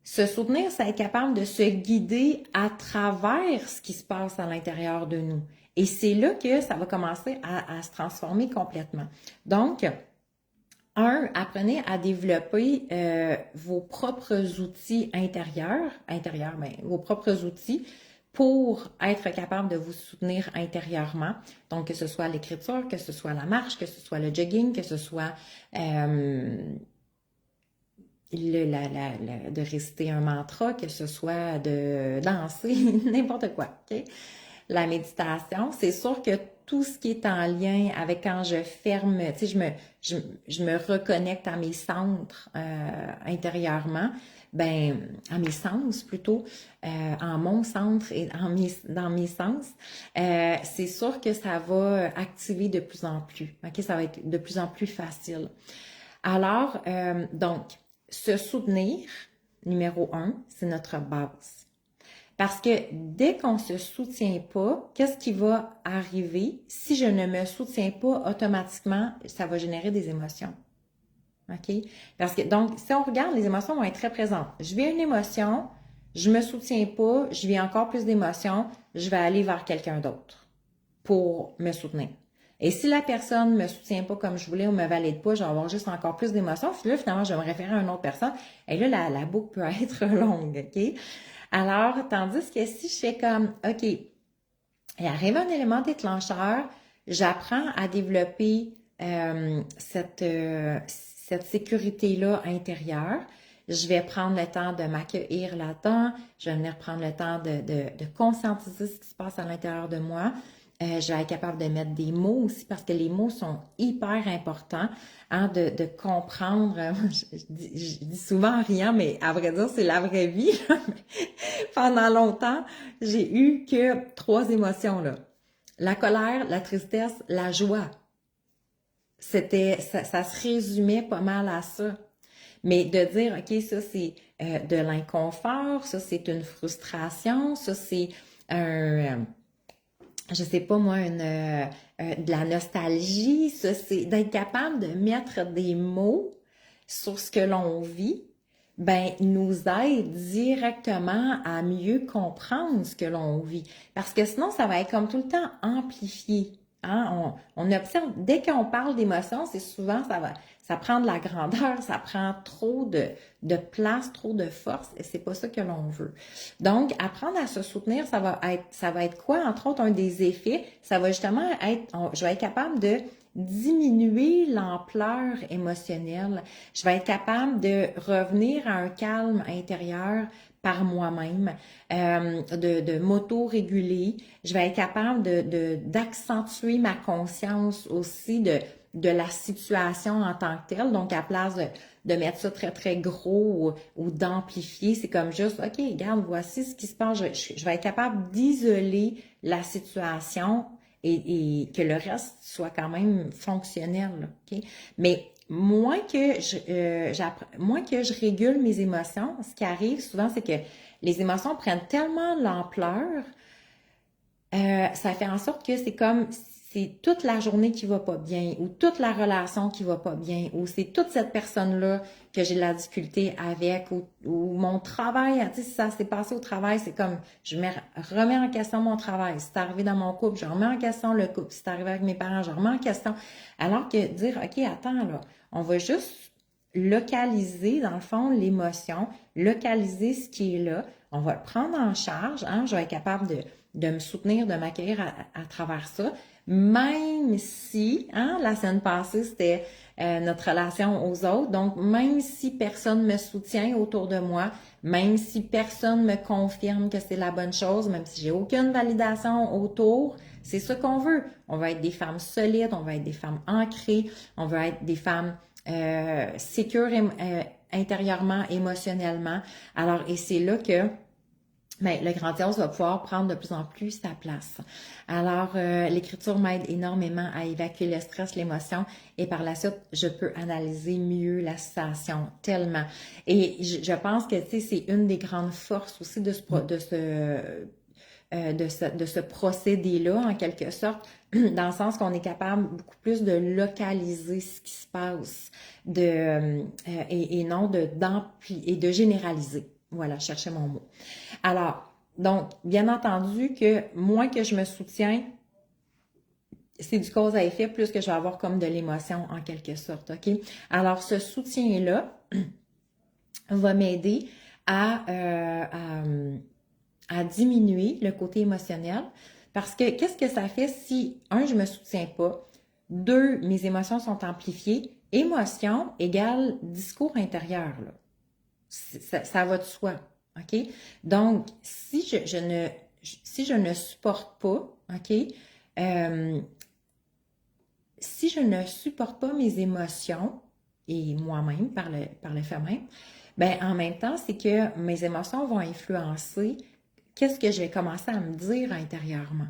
Se soutenir, c'est être capable de se guider à travers ce qui se passe à l'intérieur de nous. Et c'est là que ça va commencer à se transformer complètement. Donc, apprenez à développer vos propres outils intérieurs, vos propres outils pour être capable de vous soutenir intérieurement. Donc, que ce soit l'écriture, que ce soit la marche, que ce soit le jogging, que ce soit de réciter un mantra, que ce soit de danser, n'importe quoi, OK? La méditation, c'est sûr que tout ce qui est en lien avec quand je ferme, tu sais, je me reconnecte à mes centres intérieurement, ben, à mes sens plutôt, en mon centre et dans mes sens, c'est sûr que ça va activer de plus en plus, ok? Ça va être de plus en plus facile. Alors, donc, se soutenir, numéro un, c'est notre base. Parce que dès qu'on se soutient pas, qu'est-ce qui va arriver? Si je ne me soutiens pas, automatiquement, ça va générer des émotions. OK? Parce que, donc, si on regarde, les émotions vont être très présentes. Je vis une émotion, je me soutiens pas, je vis encore plus d'émotions, je vais aller vers quelqu'un d'autre pour me soutenir. Et si la personne ne me soutient pas comme je voulais ou me valide pas, je vais avoir juste encore plus d'émotions. Puis là, finalement, je vais me référer à une autre personne. Et là, la boucle peut être longue, OK? Alors, tandis que si je fais comme, OK, il arrive un élément déclencheur, j'apprends à développer cette sécurité-là intérieure. Je vais prendre le temps de m'accueillir là-dedans. Je vais venir prendre le temps de conscientiser ce qui se passe à l'intérieur de moi. Je vais être capable de mettre des mots aussi parce que les mots sont hyper importants, hein, de comprendre. Je dis souvent en riant, mais à vrai dire, c'est la vraie vie. Pendant longtemps, j'ai eu que 3 émotions, là. La colère, la tristesse, la joie. Ça se résumait pas mal à ça. Mais de dire, OK, ça c'est de l'inconfort, ça c'est une frustration, ça c'est je sais pas moi, de la nostalgie, ça c'est d'être capable de mettre des mots sur ce que l'on vit, ben nous aide directement à mieux comprendre ce que l'on vit. Parce que sinon, ça va être comme tout le temps amplifié. Hein? On observe, dès qu'on parle d'émotions, c'est souvent, ça prend de la grandeur, ça prend trop de place, trop de force, et c'est pas ça que l'on veut. Donc, apprendre à se soutenir, ça va être quoi? Entre autres, un des effets, ça va justement être, je vais être capable de diminuer l'ampleur émotionnelle. Je vais être capable de revenir à un calme intérieur par moi-même, de m'auto-réguler. Je vais être capable d'accentuer ma conscience aussi de la situation en tant que telle. Donc, à place de mettre ça très, très gros ou d'amplifier, c'est comme juste, OK, regarde, voici ce qui se passe. Je vais être capable d'isoler la situation et que le reste soit quand même fonctionnel, OK? Mais moins que je régule mes émotions, ce qui arrive souvent, c'est que les émotions prennent tellement l'ampleur, ça fait en sorte que c'est comme c'est toute la journée qui va pas bien, ou toute la relation qui va pas bien, ou c'est toute cette personne-là que j'ai de la difficulté avec, ou mon travail, tu sais, si ça s'est passé au travail, c'est comme, remets en question mon travail. Si c'est arrivé dans mon couple, je remets en question le couple. Si c'est arrivé avec mes parents, je remets en question. Alors que dire, OK, attends, là, on va juste localiser, dans le fond, l'émotion, localiser ce qui est là. On va le prendre en charge, hein, je vais être capable de me soutenir, de m'accueillir à travers ça, même si, hein, la semaine passée, c'était notre relation aux autres, donc même si personne me soutient autour de moi, même si personne me confirme que c'est la bonne chose, même si j'ai aucune validation autour, c'est ça qu'on veut. On va être des femmes solides, on va être des femmes ancrées, on va être des femmes sécures intérieurement, émotionnellement. Alors, et c'est là que ben, le grandiose va pouvoir prendre de plus en plus sa place. Alors, l'écriture m'aide énormément à évacuer le stress, l'émotion, et par la suite, je peux analyser mieux la situation tellement. Et je pense que, tu sais, c'est une des grandes forces aussi de ce procédé-là, en quelque sorte, dans le sens qu'on est capable beaucoup plus de localiser ce qui se passe et non et de généraliser. Voilà, je cherchais mon mot. Alors, donc, bien entendu que moins que je me soutiens, c'est du cause à effet, plus que je vais avoir comme de l'émotion en quelque sorte, OK? Alors, ce soutien-là va m'aider à diminuer le côté émotionnel parce que qu'est-ce que ça fait si, un, je me soutiens pas, deux, mes émotions sont amplifiées, émotion égale discours intérieur, là. Ça va de soi, OK? Donc, si je ne supporte pas, OK? Euh, si je ne supporte pas mes émotions, et moi-même, par le fait même, ben en même temps, c'est que mes émotions vont influencer qu'est-ce que je vais commencer à me dire intérieurement.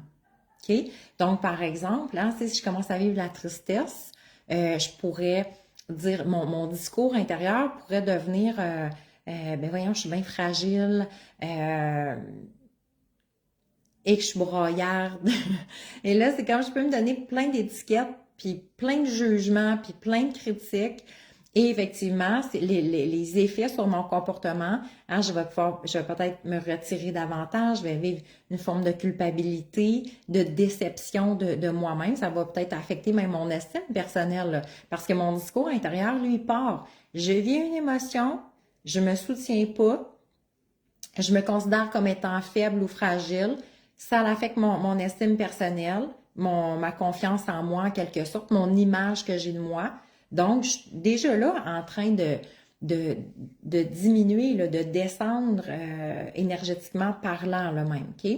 OK? Donc, par exemple, hein, si je commence à vivre la tristesse, je pourrais dire, mon discours intérieur pourrait devenir, ben voyons, je suis bien fragile, et que je suis broyarde. Et là, c'est comme je peux me donner plein d'étiquettes, puis plein de jugements, puis plein de critiques. Et effectivement, c'est les effets sur mon comportement, hein, je vais peut-être me retirer davantage, je vais vivre une forme de culpabilité, de déception de moi-même. Ça va peut-être affecter même mon estime personnelle, là, parce que mon discours intérieur, lui, part. Je vis une émotion, je me soutiens pas, je me considère comme étant faible ou fragile, ça affecte mon estime personnelle, ma confiance en moi en quelque sorte, mon image que j'ai de moi. Donc, je suis déjà là en train de diminuer, là, de descendre énergétiquement parlant là même. OK?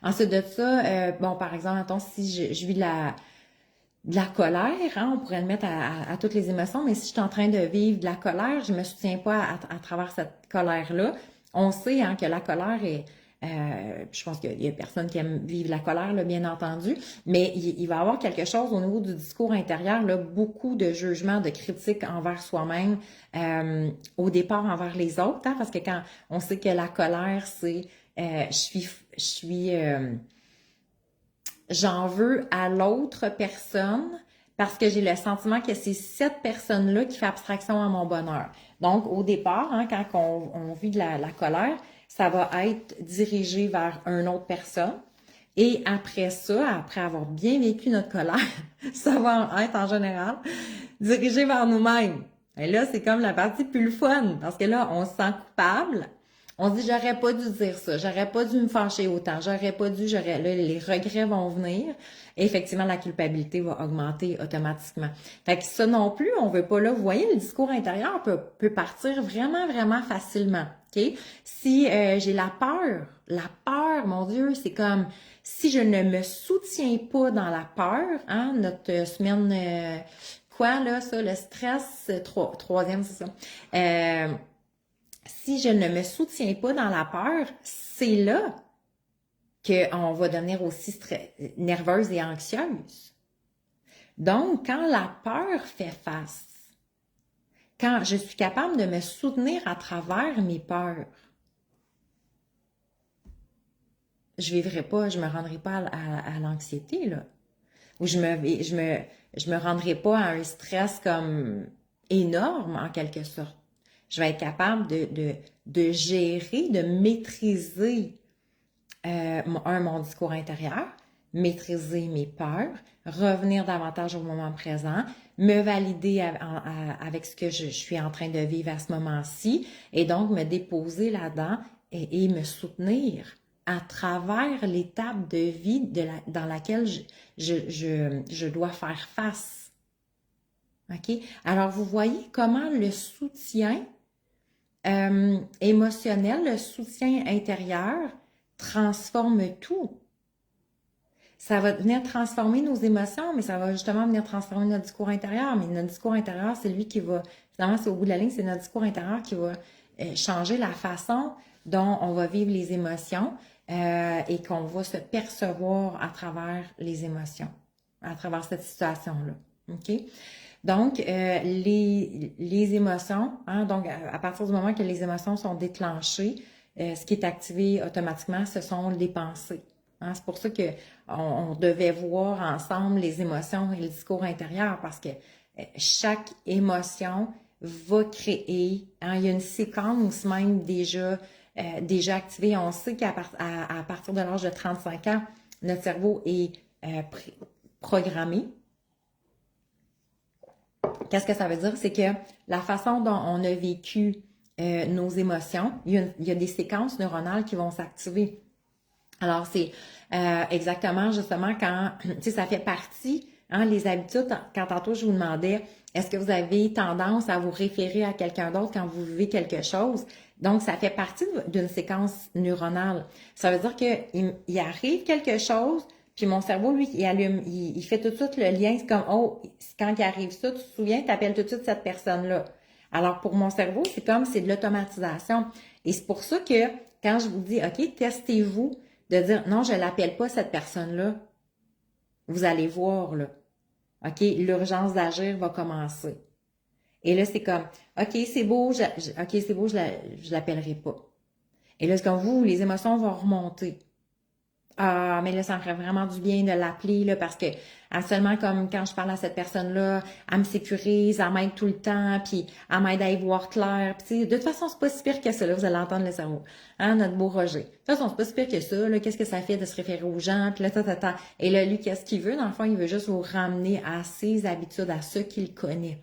Ensuite de ça, bon, par exemple, attends, si je vis de la colère, hein, on pourrait le mettre à toutes les émotions, mais si je suis en train de vivre de la colère, je me soutiens pas à travers cette colère-là. On sait hein, que la colère est... je pense qu'il y a personne qui aime vivre la colère, là, bien entendu, mais il va y avoir quelque chose au niveau du discours intérieur, là, beaucoup de jugements, de critiques envers soi-même, au départ envers les autres, hein, parce que quand on sait que la colère, c'est j'en veux à l'autre personne parce que j'ai le sentiment que c'est cette personne-là qui fait abstraction à mon bonheur. Donc, au départ, hein, quand on vit de la colère, ça va être dirigé vers une autre personne. Et après ça, après avoir bien vécu notre colère, ça va être en général dirigé vers nous-mêmes. Et là, c'est comme la partie plus le fun, parce que là, on se sent coupable. On se dit, j'aurais pas dû dire ça, j'aurais pas dû me fâcher autant, j'aurais pas dû, là, les regrets vont venir. Et effectivement, la culpabilité va augmenter automatiquement. Fait que ça non plus, on veut pas là. Vous voyez, le discours intérieur peut partir vraiment, vraiment facilement. OK? Si j'ai la peur, mon Dieu, c'est comme si je ne me soutiens pas dans la peur, hein, notre semaine quoi là, ça, le stress, troisième, c'est ça. Si je ne me soutiens pas dans la peur, c'est là qu'on va devenir aussi nerveuse et anxieuse. Donc, quand la peur fait face, quand je suis capable de me soutenir à travers mes peurs, je vivrai pas, je me rendrai pas à l'anxiété, là. Ou je me rendrai pas à un stress comme énorme, en quelque sorte. Je vais être capable de gérer, de maîtriser mon discours intérieur, maîtriser mes peurs, revenir davantage au moment présent, me valider avec ce que je suis en train de vivre à ce moment-ci et donc me déposer là-dedans et me soutenir à travers l'étape de vie dans laquelle je dois faire face. OK? Alors, vous voyez comment le soutien émotionnel, le soutien intérieur transforme tout. Ça va venir transformer nos émotions, mais ça va justement venir transformer notre discours intérieur. Mais notre discours intérieur, c'est lui qui va, finalement, c'est au bout de la ligne, c'est notre discours intérieur qui va changer la façon dont on va vivre les émotions et qu'on va se percevoir à travers les émotions, à travers cette situation-là. OK? Donc, les émotions, hein, donc à partir du moment que les émotions sont déclenchées, ce qui est activé automatiquement, ce sont les pensées. Hein. C'est pour ça qu'on devait voir ensemble les émotions et le discours intérieur, parce que chaque émotion va créer, hein, il y a une séquence même déjà activée. On sait qu'à partir de l'âge de 35 ans, notre cerveau est programmé. Qu'est-ce que ça veut dire? C'est que la façon dont on a vécu nos émotions, il y a des séquences neuronales qui vont s'activer. Alors, c'est exactement justement quand, tu sais, ça fait partie Hein, les habitudes, quand tantôt je vous demandais, est-ce que vous avez tendance à vous référer à quelqu'un d'autre quand vous vivez quelque chose? Donc, ça fait partie d'une séquence neuronale. Ça veut dire qu'il arrive quelque chose, puis mon cerveau, lui, il allume, il fait tout de suite le lien. C'est comme, oh, quand il arrive ça, tu te souviens, tu appelles tout de suite cette personne-là. Alors, pour mon cerveau, c'est comme, c'est de l'automatisation. Et c'est pour ça que, quand je vous dis, OK, testez-vous de dire, non, je l'appelle pas cette personne-là. Vous allez voir, là. OK, l'urgence d'agir va commencer. Et là, c'est comme, OK, c'est beau, OK, c'est beau, je l'appellerai pas. Et là, c'est comme vous, les émotions vont remonter. Ah, mais là, ça me ferait vraiment du bien de l'appeler, là, parce que seulement comme quand je parle à cette personne-là, elle me sécurise, elle m'aide tout le temps, puis elle m'aide à y voir clair. Puis, tu sais, de toute façon, c'est pas si pire que ça, là, vous allez entendre le cerveau. Hein, notre beau Roger. De toute façon, c'est pas si pire que ça, là, qu'est-ce que ça fait de se référer aux gens, puis là, Et là, lui, qu'est-ce qu'il veut? Dans le fond, il veut juste vous ramener à ses habitudes, à ce qu'il connaît.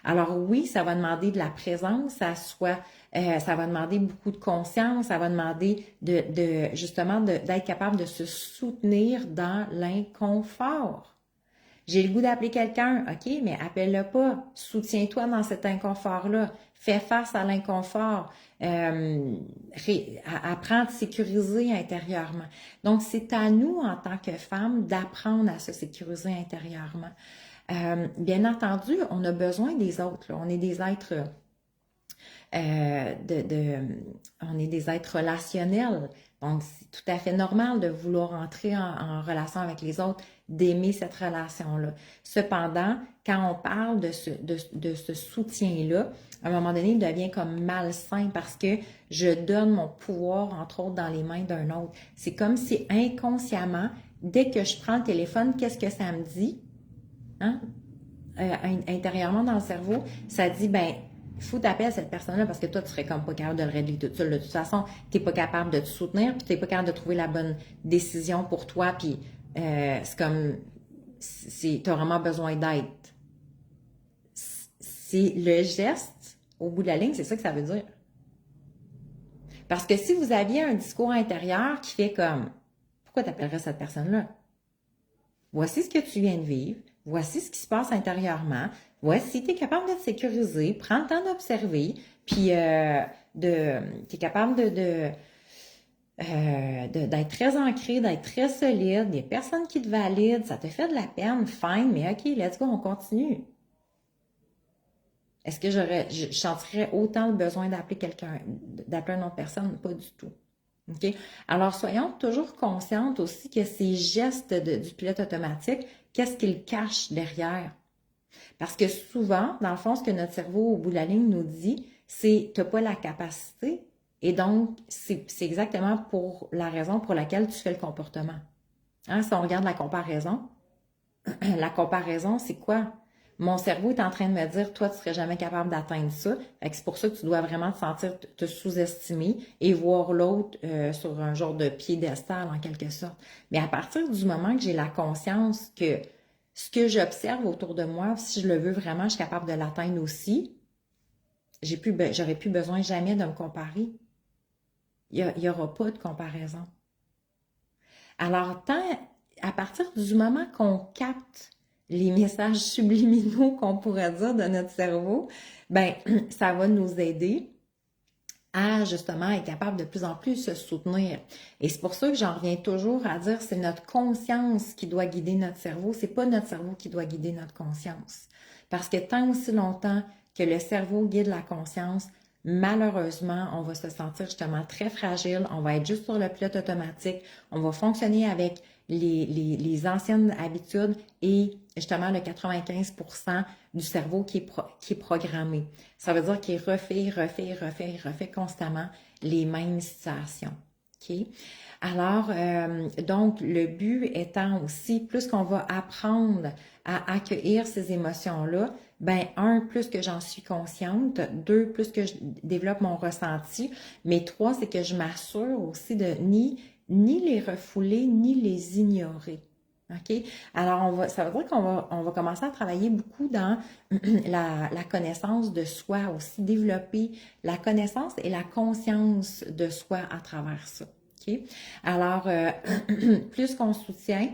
Alors oui, ça va demander de la présence à soi. Ça va demander beaucoup de conscience, ça va demander justement d'être capable de se soutenir dans l'inconfort. J'ai le goût d'appeler quelqu'un, OK, mais appelle-le pas. Soutiens-toi dans cet inconfort-là. Fais face à l'inconfort. Apprends à te sécuriser intérieurement. Donc, c'est à nous, en tant que femmes, d'apprendre à se sécuriser intérieurement. Bien entendu, on a besoin des autres, là. On est des êtres... on est des êtres relationnels. Donc, c'est tout à fait normal de vouloir entrer en relation avec les autres, d'aimer cette relation-là. Cependant, quand on parle de ce soutien-là, à un moment donné, il devient comme malsain parce que je donne mon pouvoir, entre autres, dans les mains d'un autre. C'est comme si inconsciemment, dès que je prends le téléphone, qu'est-ce que ça me dit? Hein? Intérieurement dans le cerveau, ça dit, ben, il faut t'appeler à cette personne-là parce que toi, tu serais comme pas capable de le régler tout seul. De toute façon, tu n'es pas capable de te soutenir, puis tu n'es pas capable de trouver la bonne décision pour toi, puis c'est comme, tu as vraiment besoin d'aide. C'est le geste, au bout de la ligne, c'est ça que ça veut dire. Parce que si vous aviez un discours intérieur qui fait comme, pourquoi tu appellerais cette personne-là? Voici ce que tu viens de vivre, voici ce qui se passe intérieurement, voici, tu es capable de te sécuriser, prends le temps d'observer, puis tu es capable d'être très ancré, d'être très solide, il y a personne qui te valide, ça te fait de la peine, fine, mais OK, let's go, on continue. Est-ce que je sentirais autant le besoin d'appeler quelqu'un, d'appeler une autre personne? Pas du tout. OK? Alors, soyons toujours conscientes aussi que ces gestes du pilote automatique, qu'est-ce qu'ils cachent derrière? Parce que souvent, dans le fond, ce que notre cerveau, au bout de la ligne, nous dit, c'est « tu n'as pas la capacité ». Et donc, c'est exactement pour la raison pour laquelle tu fais le comportement. Hein? Si on regarde la comparaison, c'est quoi? Mon cerveau est en train de me dire, toi, tu ne serais jamais capable d'atteindre ça. C'est pour ça que tu dois vraiment te sentir te sous-estimer et voir l'autre sur un genre de piédestal, en quelque sorte. Mais à partir du moment que j'ai la conscience que ce que j'observe autour de moi, si je le veux vraiment, je suis capable de l'atteindre aussi, j'aurais plus besoin jamais de me comparer. Il y aura pas de comparaison. Alors, à partir du moment qu'on capte les messages subliminaux qu'on pourrait dire de notre cerveau, ben ça va nous aider à justement être capable de plus en plus se soutenir. Et c'est pour ça que j'en reviens toujours à dire c'est notre conscience qui doit guider notre cerveau, c'est pas notre cerveau qui doit guider notre conscience. Parce que tant aussi longtemps que le cerveau guide la conscience, malheureusement, on va se sentir justement très fragile, on va être juste sur le pilote automatique, on va fonctionner avec les anciennes habitudes et justement le 95% du cerveau qui est programmé. Ça veut dire qu'il refait constamment les mêmes situations. OK? Alors, donc, le but étant aussi, plus qu'on va apprendre à accueillir ces émotions-là, ben, plus que j'en suis consciente, 2, plus que je développe mon ressenti, mais 3, c'est que je m'assure aussi de ni les refouler, ni les ignorer. OK? Alors, ça veut dire qu'on va commencer à travailler beaucoup dans la connaissance de soi aussi, développer la connaissance et la conscience de soi à travers ça. OK? Alors, plus qu'on soutient,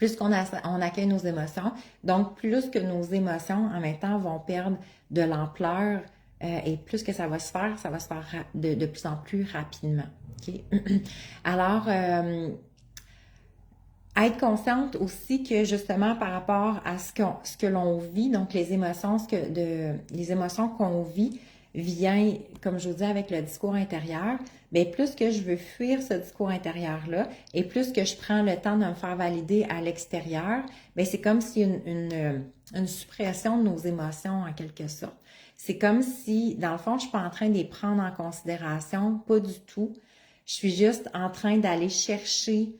plus on accueille nos émotions, donc plus que nos émotions en même temps vont perdre de l'ampleur et plus que ça va se faire de plus en plus rapidement. Okay? Alors, être consciente aussi que justement par rapport à ce que l'on vit, donc les émotions, les émotions qu'on vit vient, comme je vous dis, avec le discours intérieur, bien plus que je veux fuir ce discours intérieur-là et plus que je prends le temps de me faire valider à l'extérieur, bien c'est comme si une suppression de nos émotions en quelque sorte. C'est comme si, dans le fond, je suis pas en train de les prendre en considération, pas du tout. Je suis juste en train d'aller chercher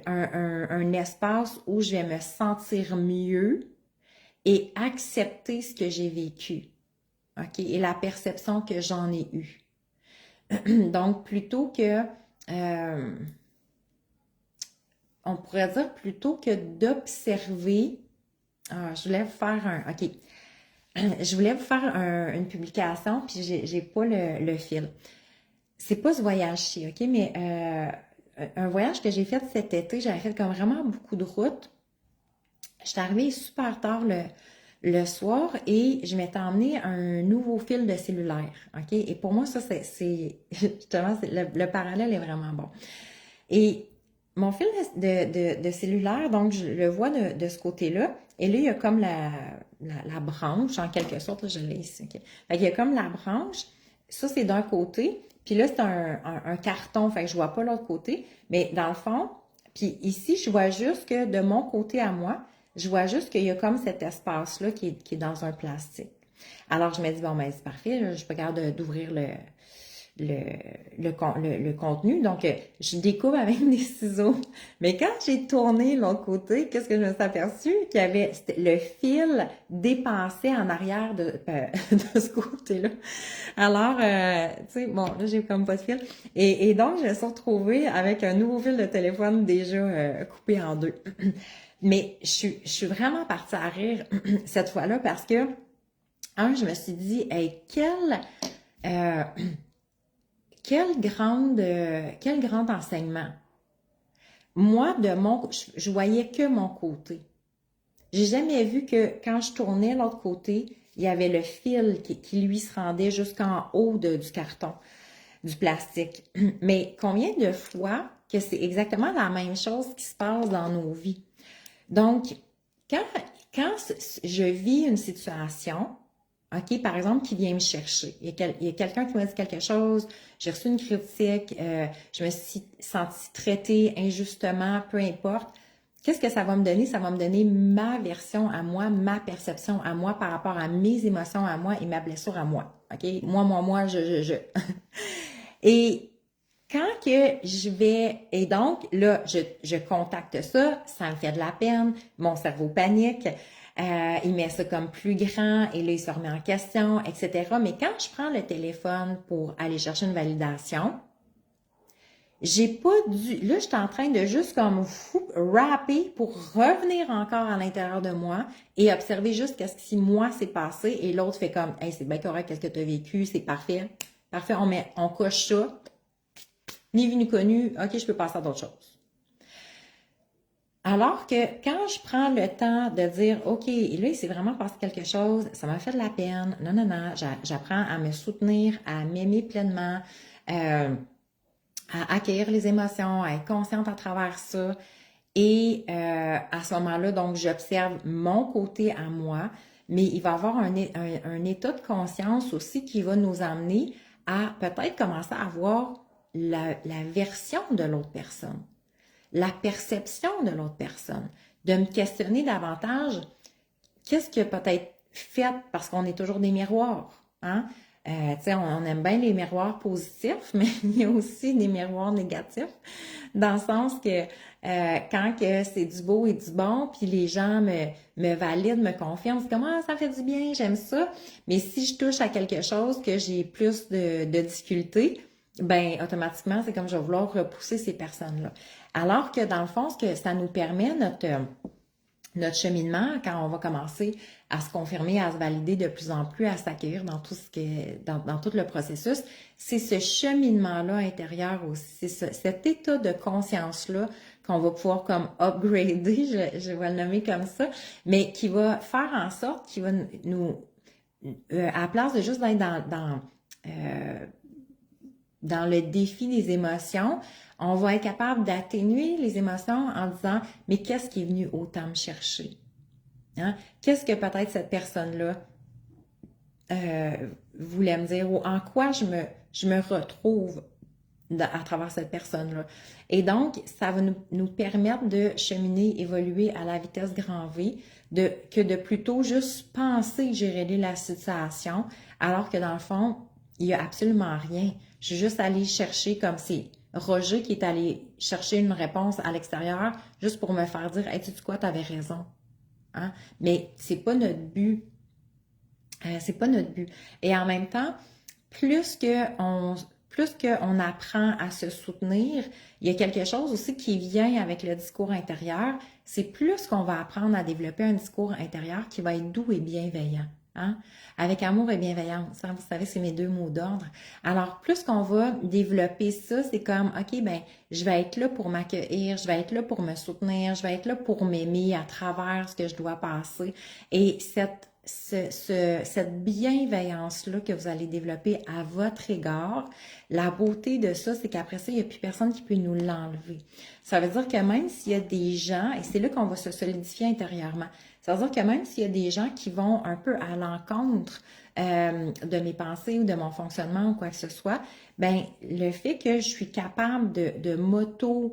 un espace où je vais me sentir mieux et accepter ce que j'ai vécu, OK? Et la perception que j'en ai eue. Donc, plutôt que, on pourrait dire plutôt que d'observer, je voulais vous faire OK. Je voulais vous faire une publication, puis j'ai pas le fil. C'est pas ce voyage-ci, OK? Mais un voyage que j'ai fait cet été, j'avais fait comme vraiment beaucoup de routes. J'étais arrivée super tard le soir et je m'étais emmené un nouveau fil de cellulaire, OK? Et pour moi, ça, c'est justement, le parallèle est vraiment bon. Et mon fil de cellulaire, donc je le vois de ce côté-là, et là, il y a comme la branche, en quelque sorte, là, je l'ai ici, OK? Fait qu'il y a comme la branche, ça, c'est d'un côté, puis là, c'est un carton, fait que je vois pas l'autre côté, mais dans le fond, puis ici, je vois juste que de mon côté à moi, je vois juste qu'il y a comme cet espace-là qui est dans un plastique. Alors, je me dis, bon, ben, c'est parfait, je suis pas capable d'ouvrir le contenu. Donc, je découpe avec des ciseaux. Mais quand j'ai tourné l'autre côté, qu'est-ce que je me suis aperçue? Qu'il y avait le fil dépassé en arrière de ce côté-là. Alors, tu sais, bon, là, j'ai comme pas de fil. Et donc, je me suis retrouvée avec un nouveau fil de téléphone déjà coupé en deux. Mais je suis vraiment partie à rire cette fois-là parce que, je me suis dit, hey, quel grand enseignement. Moi, je voyais que mon côté. J'ai jamais vu que quand je tournais l'autre côté, il y avait le fil qui lui se rendait jusqu'en haut du carton, du plastique. Mais combien de fois que c'est exactement la même chose qui se passe dans nos vies? Donc, quand je vis une situation, OK, par exemple, qui vient me chercher. Il y a quelqu'un qui m'a dit quelque chose, j'ai reçu une critique, je me suis sentie traitée injustement, peu importe. Qu'est-ce que ça va me donner? Ça va me donner ma version à moi, ma perception à moi par rapport à mes émotions à moi et ma blessure à moi. OK? Moi, je. Et quand que je vais, et donc, là, je contacte ça me fait de la peine, mon cerveau panique, il met ça comme plus grand, et là, il se remet en question, etc. Mais quand je prends le téléphone pour aller chercher une validation, j'ai pas dû, là, je suis en train de juste comme rapper pour revenir encore à l'intérieur de moi et observer juste qu'est-ce qui, moi, s'est passé, et l'autre fait comme, hey, c'est bien correct, qu'est-ce que tu as vécu, c'est parfait, on coche ça, ni vu ni connu, ok, je peux passer à d'autres choses. Alors que quand je prends le temps de dire, ok, là, il s'est vraiment passé quelque chose, ça m'a fait de la peine, non, j'apprends à me soutenir, à m'aimer pleinement, à accueillir les émotions, à être consciente à travers ça. Et à ce moment-là, donc, j'observe mon côté à moi, mais il va y avoir un état de conscience aussi qui va nous amener à peut-être commencer à voir la version de l'autre personne, la perception de l'autre personne, de me questionner davantage qu'est-ce qui a peut-être fait, parce qu'on est toujours des miroirs, hein? Tu sais, on aime bien les miroirs positifs, mais il y a aussi des miroirs négatifs, dans le sens que quand que c'est du beau et du bon, puis les gens me valident, me confirment, c'est comme, ça fait du bien, j'aime ça, mais si je touche à quelque chose que j'ai plus de difficultés, ben automatiquement, c'est comme je vais vouloir repousser ces personnes-là. Alors que dans le fond, ce que ça nous permet, notre cheminement, quand on va commencer à se confirmer, à se valider de plus en plus, à s'accueillir dans tout ce dans tout le processus, c'est ce cheminement-là intérieur aussi, c'est cet état de conscience-là qu'on va pouvoir comme upgrader, je vais le nommer comme ça, mais qui va faire en sorte qu'il va nous, à la place de juste être dans le défi des émotions, on va être capable d'atténuer les émotions en disant, mais qu'est-ce qui est venu autant me chercher? Hein? Qu'est-ce que peut-être cette personne-là voulait me dire ou en quoi je me retrouve à travers cette personne-là. Et donc, ça va nous permettre de cheminer, évoluer à la vitesse grand V, que de plutôt juste penser gérer la situation, alors que dans le fond, il n'y a absolument rien. Je suis juste allée chercher comme c'est Roger qui est allé chercher une réponse à l'extérieur juste pour me faire dire « Hey, tu sais quoi, t'avais raison. » Hein? Mais c'est pas notre but. C'est pas notre but. Et en même temps, plus qu'on apprend à se soutenir, il y a quelque chose aussi qui vient avec le discours intérieur, c'est plus qu'on va apprendre à développer un discours intérieur qui va être doux et bienveillant. Hein? Avec amour et bienveillance. Hein? Vous savez, c'est mes deux mots d'ordre. Alors, plus qu'on va développer ça, c'est comme, OK, ben, je vais être là pour m'accueillir, je vais être là pour me soutenir, je vais être là pour m'aimer à travers ce que je dois passer. Et cette bienveillance-là que vous allez développer à votre égard, la beauté de ça, c'est qu'après ça, il n'y a plus personne qui peut nous l'enlever. Ça veut dire que même s'il y a des gens, et c'est là qu'on va se solidifier intérieurement, ça veut dire que même s'il y a des gens qui vont un peu à l'encontre de mes pensées ou de mon fonctionnement ou quoi que ce soit, ben le fait que je suis capable de m'auto...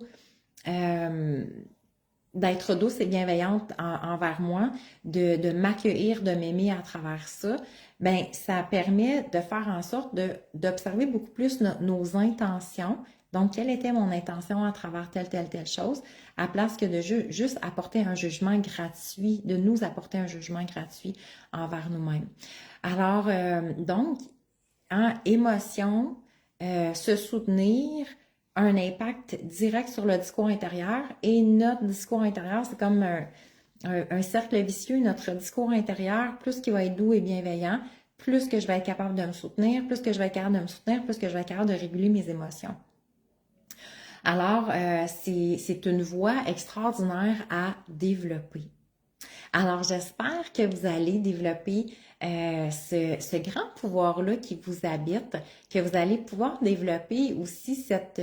d'être douce et bienveillante envers moi, de m'accueillir, de m'aimer à travers ça, ben ça permet de faire en sorte d'observer beaucoup plus nos intentions. Donc, quelle était mon intention à travers telle chose, à place que de juste apporter un jugement gratuit, de nous apporter un jugement gratuit envers nous-mêmes. Alors, donc, en émotion, se soutenir, un impact direct sur le discours intérieur et notre discours intérieur, c'est comme un cercle vicieux, notre discours intérieur, plus qu'il va être doux et bienveillant, plus que je vais être capable de me soutenir, plus que je vais être capable de me soutenir, plus que je vais être capable de réguler mes émotions. Alors, c'est une voie extraordinaire à développer. Alors, j'espère que vous allez développer ce grand pouvoir-là qui vous habite, que vous allez pouvoir développer aussi cette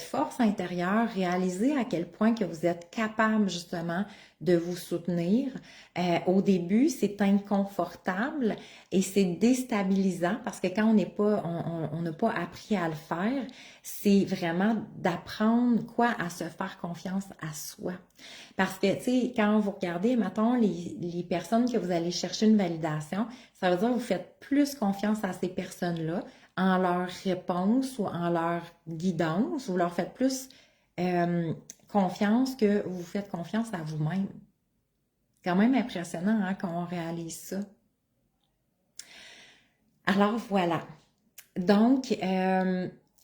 force intérieure, réaliser à quel point que vous êtes capable justement de vous soutenir. Au début, c'est inconfortable et c'est déstabilisant parce que quand on n'a pas appris à le faire, c'est vraiment d'apprendre à se faire confiance à soi. Parce que, tu sais, quand vous regardez, mettons, les personnes que vous allez chercher une validation, ça veut dire que vous faites plus confiance à ces personnes-là en leur réponse ou en leur guidance, vous leur faites plus confiance que vous faites confiance à vous-même. C'est quand même impressionnant hein, quand on réalise ça. Alors voilà. Donc,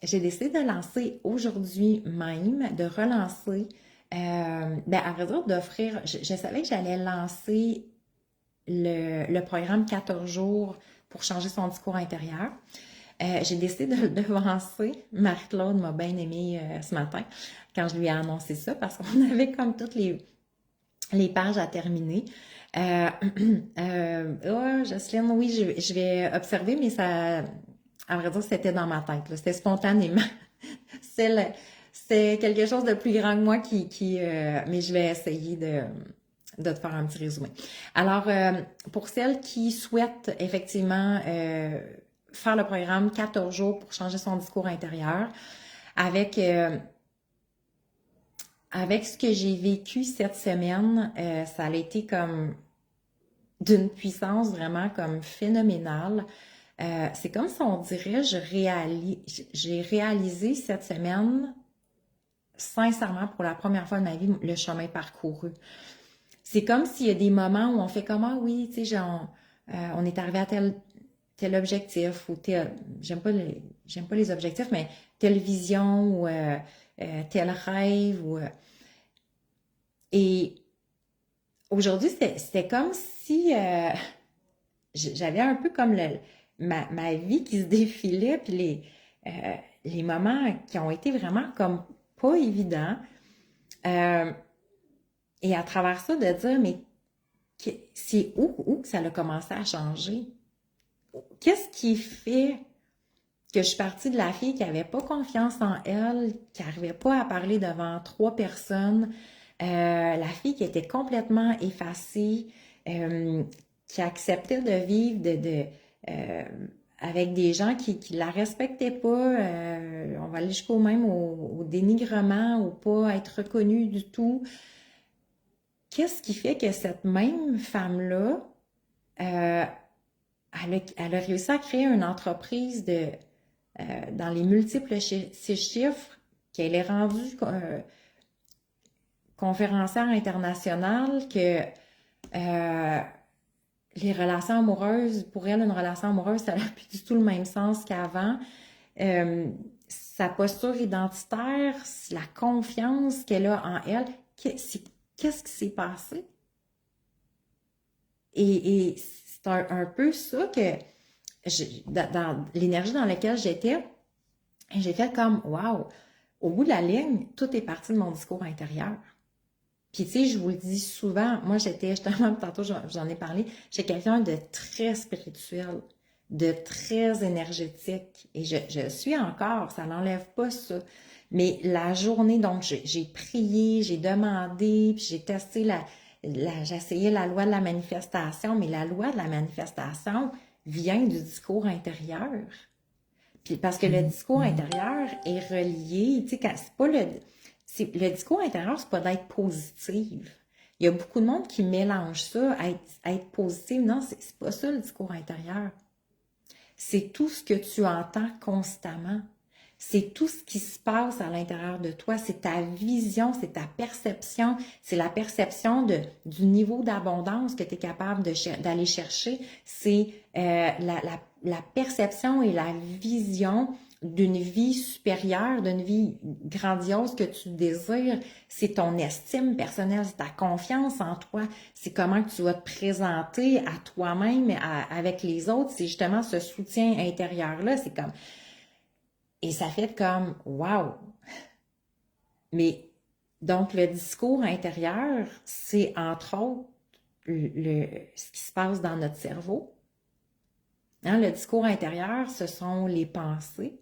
j'ai décidé de lancer aujourd'hui même, de relancer, à vrai dire, d'offrir, je savais que j'allais lancer le programme 14 jours pour changer son discours intérieur. J'ai décidé de le devancer. Marie-Claude m'a bien aimé ce matin quand je lui ai annoncé ça parce qu'on avait comme toutes les pages à terminer. Jocelyne, oui, je vais observer, mais ça, à vrai dire, c'était dans ma tête. C'était spontanément. C'est quelque chose de plus grand que moi mais je vais essayer de te faire un petit résumé. Alors, pour celles qui souhaitent effectivement faire le programme 14 jours pour changer son discours intérieur, avec ce que j'ai vécu cette semaine, ça a été comme d'une puissance vraiment comme phénoménale. C'est comme si on dirait, j'ai réalisé cette semaine, sincèrement, pour la première fois de ma vie, le chemin parcouru. C'est comme s'il y a des moments où on fait comme, ah oui, tu sais, on est arrivé à tel objectif ou j'aime pas les objectifs, mais telle vision ou tel rêve ou Et aujourd'hui, c'était comme si j'avais un peu comme ma vie qui se défilait, puis les moments qui ont été vraiment comme pas évidents. Euh, et à travers ça, de dire, mais c'est où que ça a commencé à changer? Qu'est-ce qui fait que je suis partie de la fille qui n'avait pas confiance en elle, qui n'arrivait pas à parler devant 3 personnes, la fille qui était complètement effacée, qui acceptait de vivre euh, avec des gens qui ne la respectaient pas, on va aller jusqu'au même au dénigrement, ou pas être reconnue du tout. Qu'est-ce qui fait que cette même femme-là, elle a réussi à créer une entreprise dans les multiples six chiffres, qu'elle est rendue conférencière internationale, que les relations amoureuses, pour elle, une relation amoureuse, ça n'a plus du tout le même sens qu'avant. Sa posture identitaire, la confiance qu'elle a en elle, qu'est-ce qui s'est passé? Et c'est un peu ça que, dans l'énergie dans laquelle j'étais, j'ai fait comme, wow, au bout de la ligne, tout est parti de mon discours intérieur. Puis tu sais, je vous le dis souvent, moi j'étais, justement, tantôt j'en ai parlé, j'étais quelqu'un de très spirituel, de très énergétique. Et je suis encore, ça n'enlève pas ça. Mais la journée, donc j'ai prié, j'ai demandé, puis j'ai testé j'ai essayé la loi de la manifestation, mais la loi de la manifestation vient du discours intérieur. Puis parce que le discours intérieur est relié, tu sais, c'est pas le discours intérieur, c'est pas d'être positive. Il y a beaucoup de monde qui mélange ça, être positive. Non, c'est pas ça le discours intérieur. C'est tout ce que tu entends constamment. C'est tout ce qui se passe à l'intérieur de toi. C'est ta vision, c'est ta perception, c'est la perception du niveau d'abondance que tu es capable d'aller chercher. C'est la perception et la vision d'une vie supérieure, d'une vie grandiose que tu désires. C'est ton estime personnelle, c'est ta confiance en toi. C'est comment tu vas te présenter à toi-même, avec les autres. C'est justement ce soutien intérieur-là. C'est comme... Et ça fait comme, wow! Mais, donc, le discours intérieur, c'est entre autres ce qui se passe dans notre cerveau. Hein, le discours intérieur, ce sont les pensées.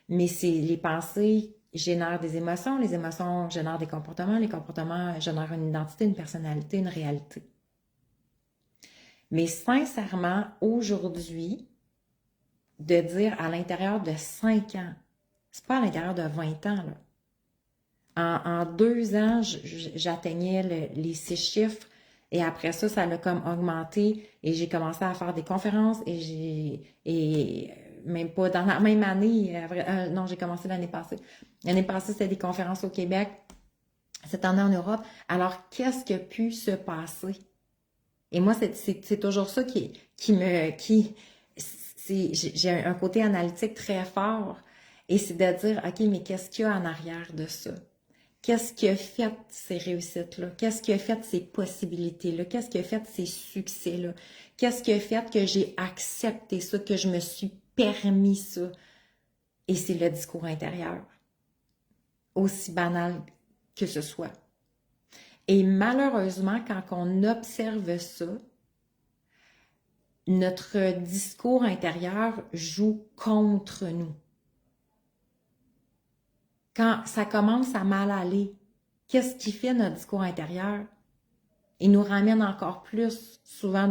Mais les pensées génèrent des émotions, les émotions génèrent des comportements, les comportements génèrent une identité, une personnalité, une réalité. Mais sincèrement, aujourd'hui, de dire à l'intérieur de 5 ans, c'est pas à l'intérieur de 20 ans, là. En 2 ans, j'atteignais les 6 chiffres, et après ça, ça a comme augmenté, et j'ai commencé à faire des conférences, et même pas dans la même année, non, j'ai commencé l'année passée. L'année passée, c'était des conférences au Québec, cette année en Europe. Alors, qu'est-ce qui a pu se passer? Et moi, c'est toujours ça j'ai un côté analytique très fort, et c'est de dire, OK, mais qu'est-ce qu'il y a en arrière de ça? Qu'est-ce qui a fait ces réussites-là? Qu'est-ce qui a fait ces possibilités-là? Qu'est-ce qui a fait ces succès-là? Qu'est-ce qui a fait que j'ai accepté ça, que je me suis permis ça? Et c'est le discours intérieur, aussi banal que ce soit. Et malheureusement, quand on observe ça, notre discours intérieur joue contre nous. Quand ça commence à mal aller, qu'est-ce qui fait notre discours intérieur? Il nous ramène encore plus souvent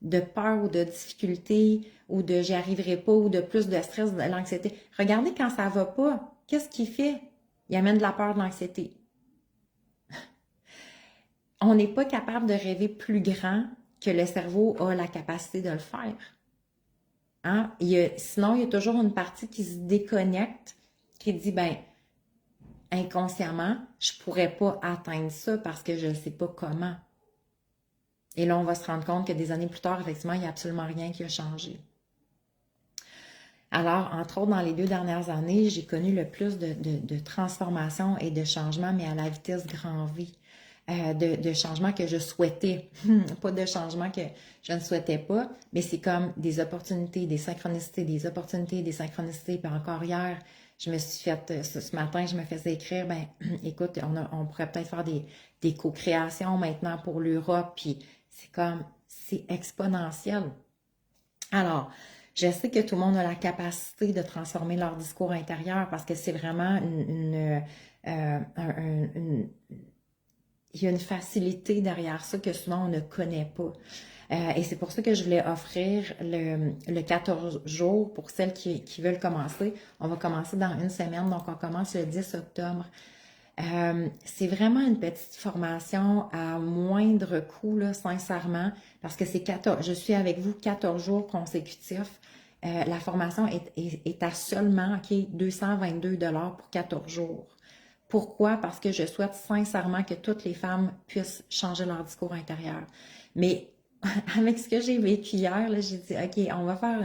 de peur ou de difficulté, ou de j'y arriverai pas, ou de plus de stress, de l'anxiété. Regardez quand ça va pas, qu'est-ce qu'il fait? Il amène de la peur, de l'anxiété. On n'est pas capable de rêver plus grand que le cerveau a la capacité de le faire. Hein? Sinon, il y a toujours une partie qui se déconnecte, qui dit, ben, inconsciemment, je ne pourrais pas atteindre ça parce que je ne sais pas comment. Et là, on va se rendre compte que des années plus tard, effectivement, il n'y a absolument rien qui a changé. Alors, entre autres, dans les 2 dernières années, j'ai connu le plus de transformations et de changements, mais à la vitesse grand V. de changements que je souhaitais. Pas de changements que je ne souhaitais pas, mais c'est comme des opportunités, des synchronicités, des opportunités, des synchronicités. Puis encore hier, je me suis fait, ce matin, je me faisais écrire, ben écoute, on pourrait peut-être faire des co-créations maintenant pour l'Europe, puis c'est comme, c'est exponentiel. Alors, je sais que tout le monde a la capacité de transformer leur discours intérieur parce que c'est vraiment il y a une facilité derrière ça que souvent on ne connaît pas. Et c'est pour ça que je voulais offrir le 14 jours pour celles qui veulent commencer. On va commencer dans une semaine, donc on commence le 10 octobre. C'est vraiment une petite formation à moindre coût, là, sincèrement, parce que c'est 14, je suis avec vous 14 jours consécutifs. La formation est à seulement 222 $ pour 14 jours. Pourquoi? Parce que je souhaite sincèrement que toutes les femmes puissent changer leur discours intérieur. Mais avec ce que j'ai vécu hier, là, j'ai dit, OK, on va faire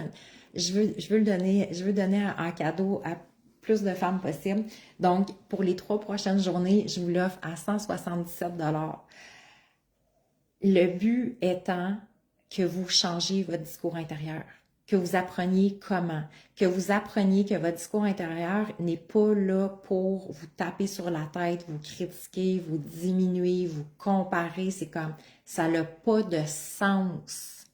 je veux le donner en cadeau à plus de femmes possible. Donc, pour les 3 prochaines journées, je vous l'offre à 177 $. Le but étant que vous changiez votre discours intérieur, que vous appreniez comment, que vous appreniez que votre discours intérieur n'est pas là pour vous taper sur la tête, vous critiquer, vous diminuer, vous comparer. C'est comme, ça n'a pas de sens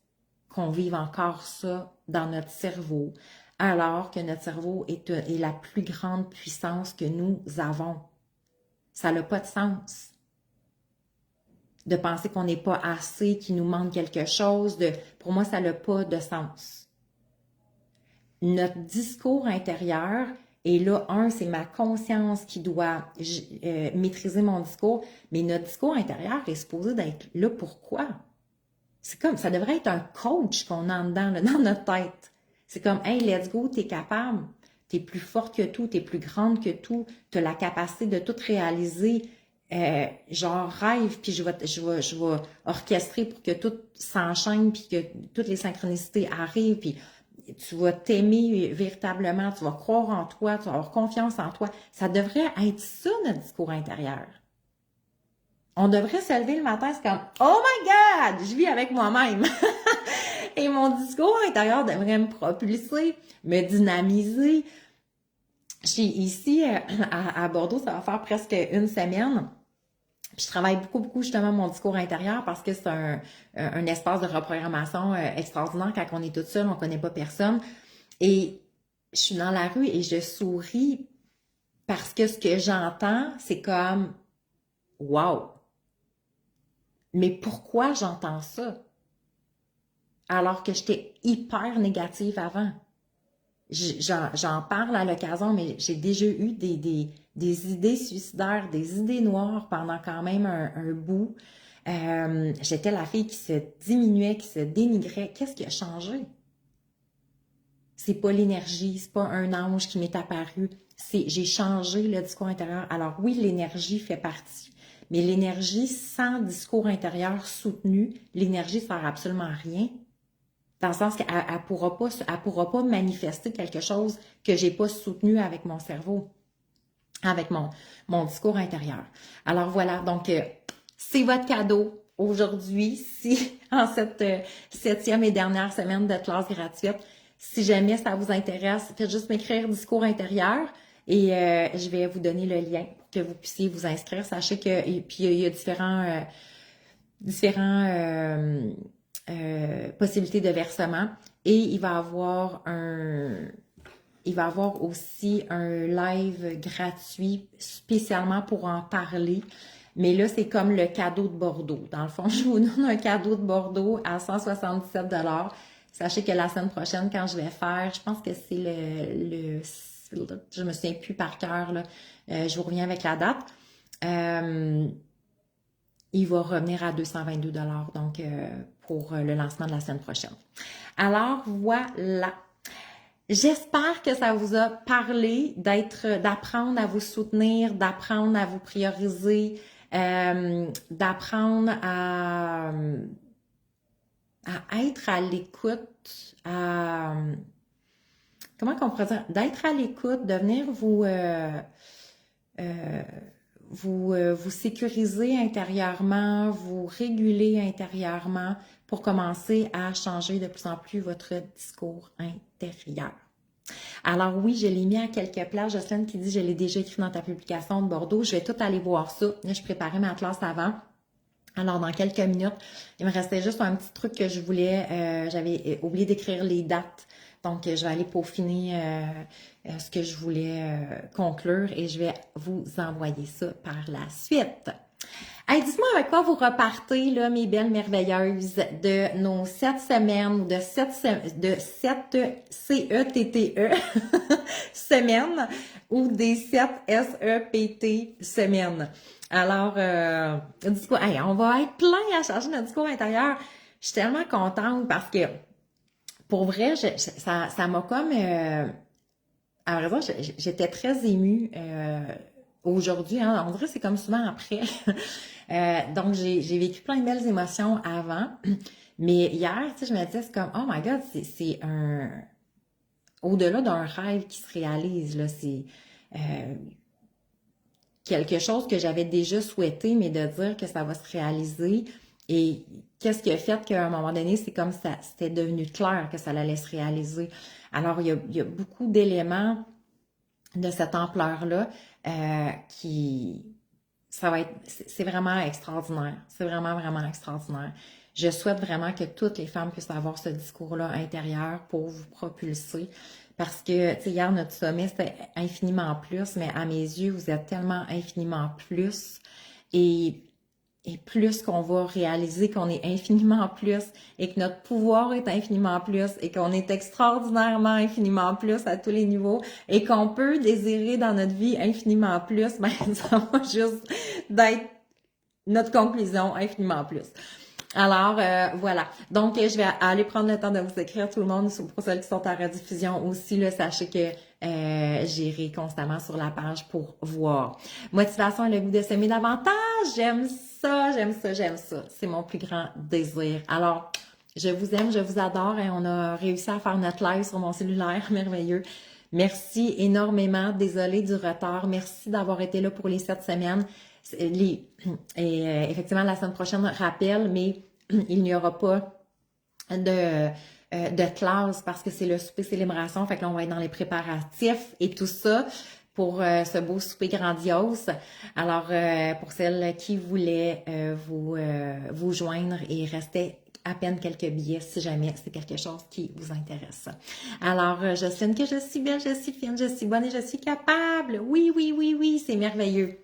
qu'on vive encore ça dans notre cerveau, alors que notre cerveau est la plus grande puissance que nous avons. Ça n'a pas de sens de penser qu'on n'est pas assez, qu'il nous manque quelque chose. Pour moi, ça n'a pas de sens. Notre discours intérieur, et là, c'est ma conscience qui doit maîtriser mon discours, mais notre discours intérieur est supposé d'être là pourquoi? C'est comme, ça devrait être un coach qu'on a dedans, là, dans notre tête. C'est comme, hey, let's go, t'es capable. T'es plus forte que tout, t'es plus grande que tout, t'as la capacité de tout réaliser. Genre rêve, puis je vais orchestrer pour que tout s'enchaîne, puis que toutes les synchronicités arrivent, puis tu vas t'aimer véritablement, tu vas croire en toi, tu vas avoir confiance en toi. Ça devrait être ça, notre discours intérieur. On devrait se lever le matin, c'est comme « Oh my God! Je vis avec moi-même! » Et mon discours intérieur devrait me propulser, me dynamiser. Ici, à Bordeaux, ça va faire presque une semaine. Puis je travaille beaucoup justement mon discours intérieur parce que c'est un espace de reprogrammation extraordinaire quand on est toute seule, on ne connaît pas personne. Et je suis dans la rue et je souris parce que ce que j'entends, c'est comme « Wow! » Mais pourquoi j'entends ça? Alors que j'étais hyper négative avant. J'en parle à l'occasion, mais j'ai déjà eu des idées suicidaires, des idées noires pendant quand même un bout. J'étais la fille qui se diminuait, qui se dénigrait. Qu'est-ce qui a changé? C'est pas l'énergie, c'est pas un ange qui m'est apparu. J'ai changé le discours intérieur. Alors oui, l'énergie fait partie. Mais l'énergie sans discours intérieur soutenu, l'énergie ne sert absolument à rien. Dans le sens qu'elle ne pourra pas manifester quelque chose que j'ai pas soutenu avec mon cerveau, avec mon discours intérieur. Alors voilà, donc c'est votre cadeau aujourd'hui, si en cette 7e et dernière semaine de classe gratuite. Si jamais ça vous intéresse, faites juste m'écrire discours intérieur et je vais vous donner le lien pour que vous puissiez vous inscrire. Sachez que puis il y a différents possibilités de versement et il va avoir aussi un live gratuit spécialement pour en parler. Mais là, c'est comme le cadeau de Bordeaux. Dans le fond, je vous donne un cadeau de Bordeaux à 177 $. Sachez que la semaine prochaine, quand je vais faire, je pense que c'est je me souviens plus par cœur, là, je vous reviens avec la date. Il va revenir à 222 $, donc pour le lancement de la semaine prochaine. Alors, voilà. J'espère que ça vous a parlé d'apprendre à vous soutenir, d'apprendre à vous prioriser, d'apprendre à être à l'écoute, comment qu'on pourrait dire, d'être à l'écoute, de venir vous sécuriser intérieurement, vous réguler intérieurement pour commencer à changer de plus en plus votre discours intérieur. Alors oui, je l'ai mis à quelques places. Jocelyne qui dit, je l'ai déjà écrit dans ta publication de Bordeaux. Je vais tout aller voir ça. Là, je préparais ma classe avant. Alors, dans quelques minutes, il me restait juste un petit truc que je voulais, j'avais oublié d'écrire les dates. Donc, je vais aller peaufiner ce que je voulais conclure et je vais vous envoyer ça par la suite. Hey, dites-moi avec quoi vous repartez, là, mes belles merveilleuses, de nos 7 semaines ou de 7 CETTE semaines ou des 7 SEPT semaines. Alors, dites-moi, hey, on va être plein à changer notre discours intérieur. Je suis tellement contente parce que, pour vrai, ça m'a comme... à vrai dire, j'étais très émue aujourd'hui. Hein, on dirait que c'est comme souvent après. Donc, j'ai vécu plein de belles émotions avant. Mais hier, tu sais, je me disais, c'est comme, oh my God, c'est un... Au-delà d'un rêve qui se réalise, là, c'est quelque chose que j'avais déjà souhaité, mais de dire que ça va se réaliser. Et qu'est-ce qui a fait qu'à un moment donné, c'est comme ça, c'était devenu clair que ça allait se réaliser. Alors, il y a beaucoup d'éléments de cette ampleur-là ça va être, c'est vraiment extraordinaire. C'est vraiment, vraiment extraordinaire. Je souhaite vraiment que toutes les femmes puissent avoir ce discours-là intérieur pour vous propulser. Parce que, tu sais, hier, notre sommet, c'était infiniment plus, mais à mes yeux, vous êtes tellement infiniment plus. Et plus qu'on va réaliser qu'on est infiniment plus et que notre pouvoir est infiniment plus et qu'on est extraordinairement infiniment plus à tous les niveaux et qu'on peut désirer dans notre vie infiniment plus, ben ça va juste d'être notre conclusion infiniment plus. Alors, voilà. Donc, je vais aller prendre le temps de vous écrire tout le monde, pour celles qui sont en rediffusion aussi. Là, sachez que j'irai constamment sur la page pour voir. Motivation et le goût de s'aimer davantage. J'aime ça, j'aime ça, j'aime ça. C'est mon plus grand désir. Alors, je vous aime, je vous adore et on a réussi à faire notre live sur mon cellulaire. Merveilleux. Merci énormément. Désolée du retard. Merci d'avoir été là pour les 7 semaines. Effectivement, la semaine prochaine, rappel, mais il n'y aura pas de classe parce que c'est le souper célébration. Fait que là, on va être dans les préparatifs et tout ça pour ce beau souper grandiose. Alors, pour celles qui voulaient vous joindre, il restait à peine quelques billets si jamais c'est quelque chose qui vous intéresse. Alors, Jocelyne, que je suis belle, je suis fine, je suis bonne et je suis capable. Oui, oui, oui, oui, c'est merveilleux.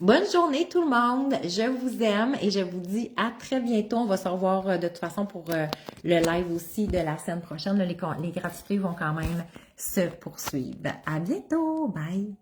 Bonne journée tout le monde, je vous aime et je vous dis à très bientôt. On va se revoir de toute façon pour le live aussi de la semaine prochaine. Les gratuits vont quand même se poursuivre. À bientôt, bye!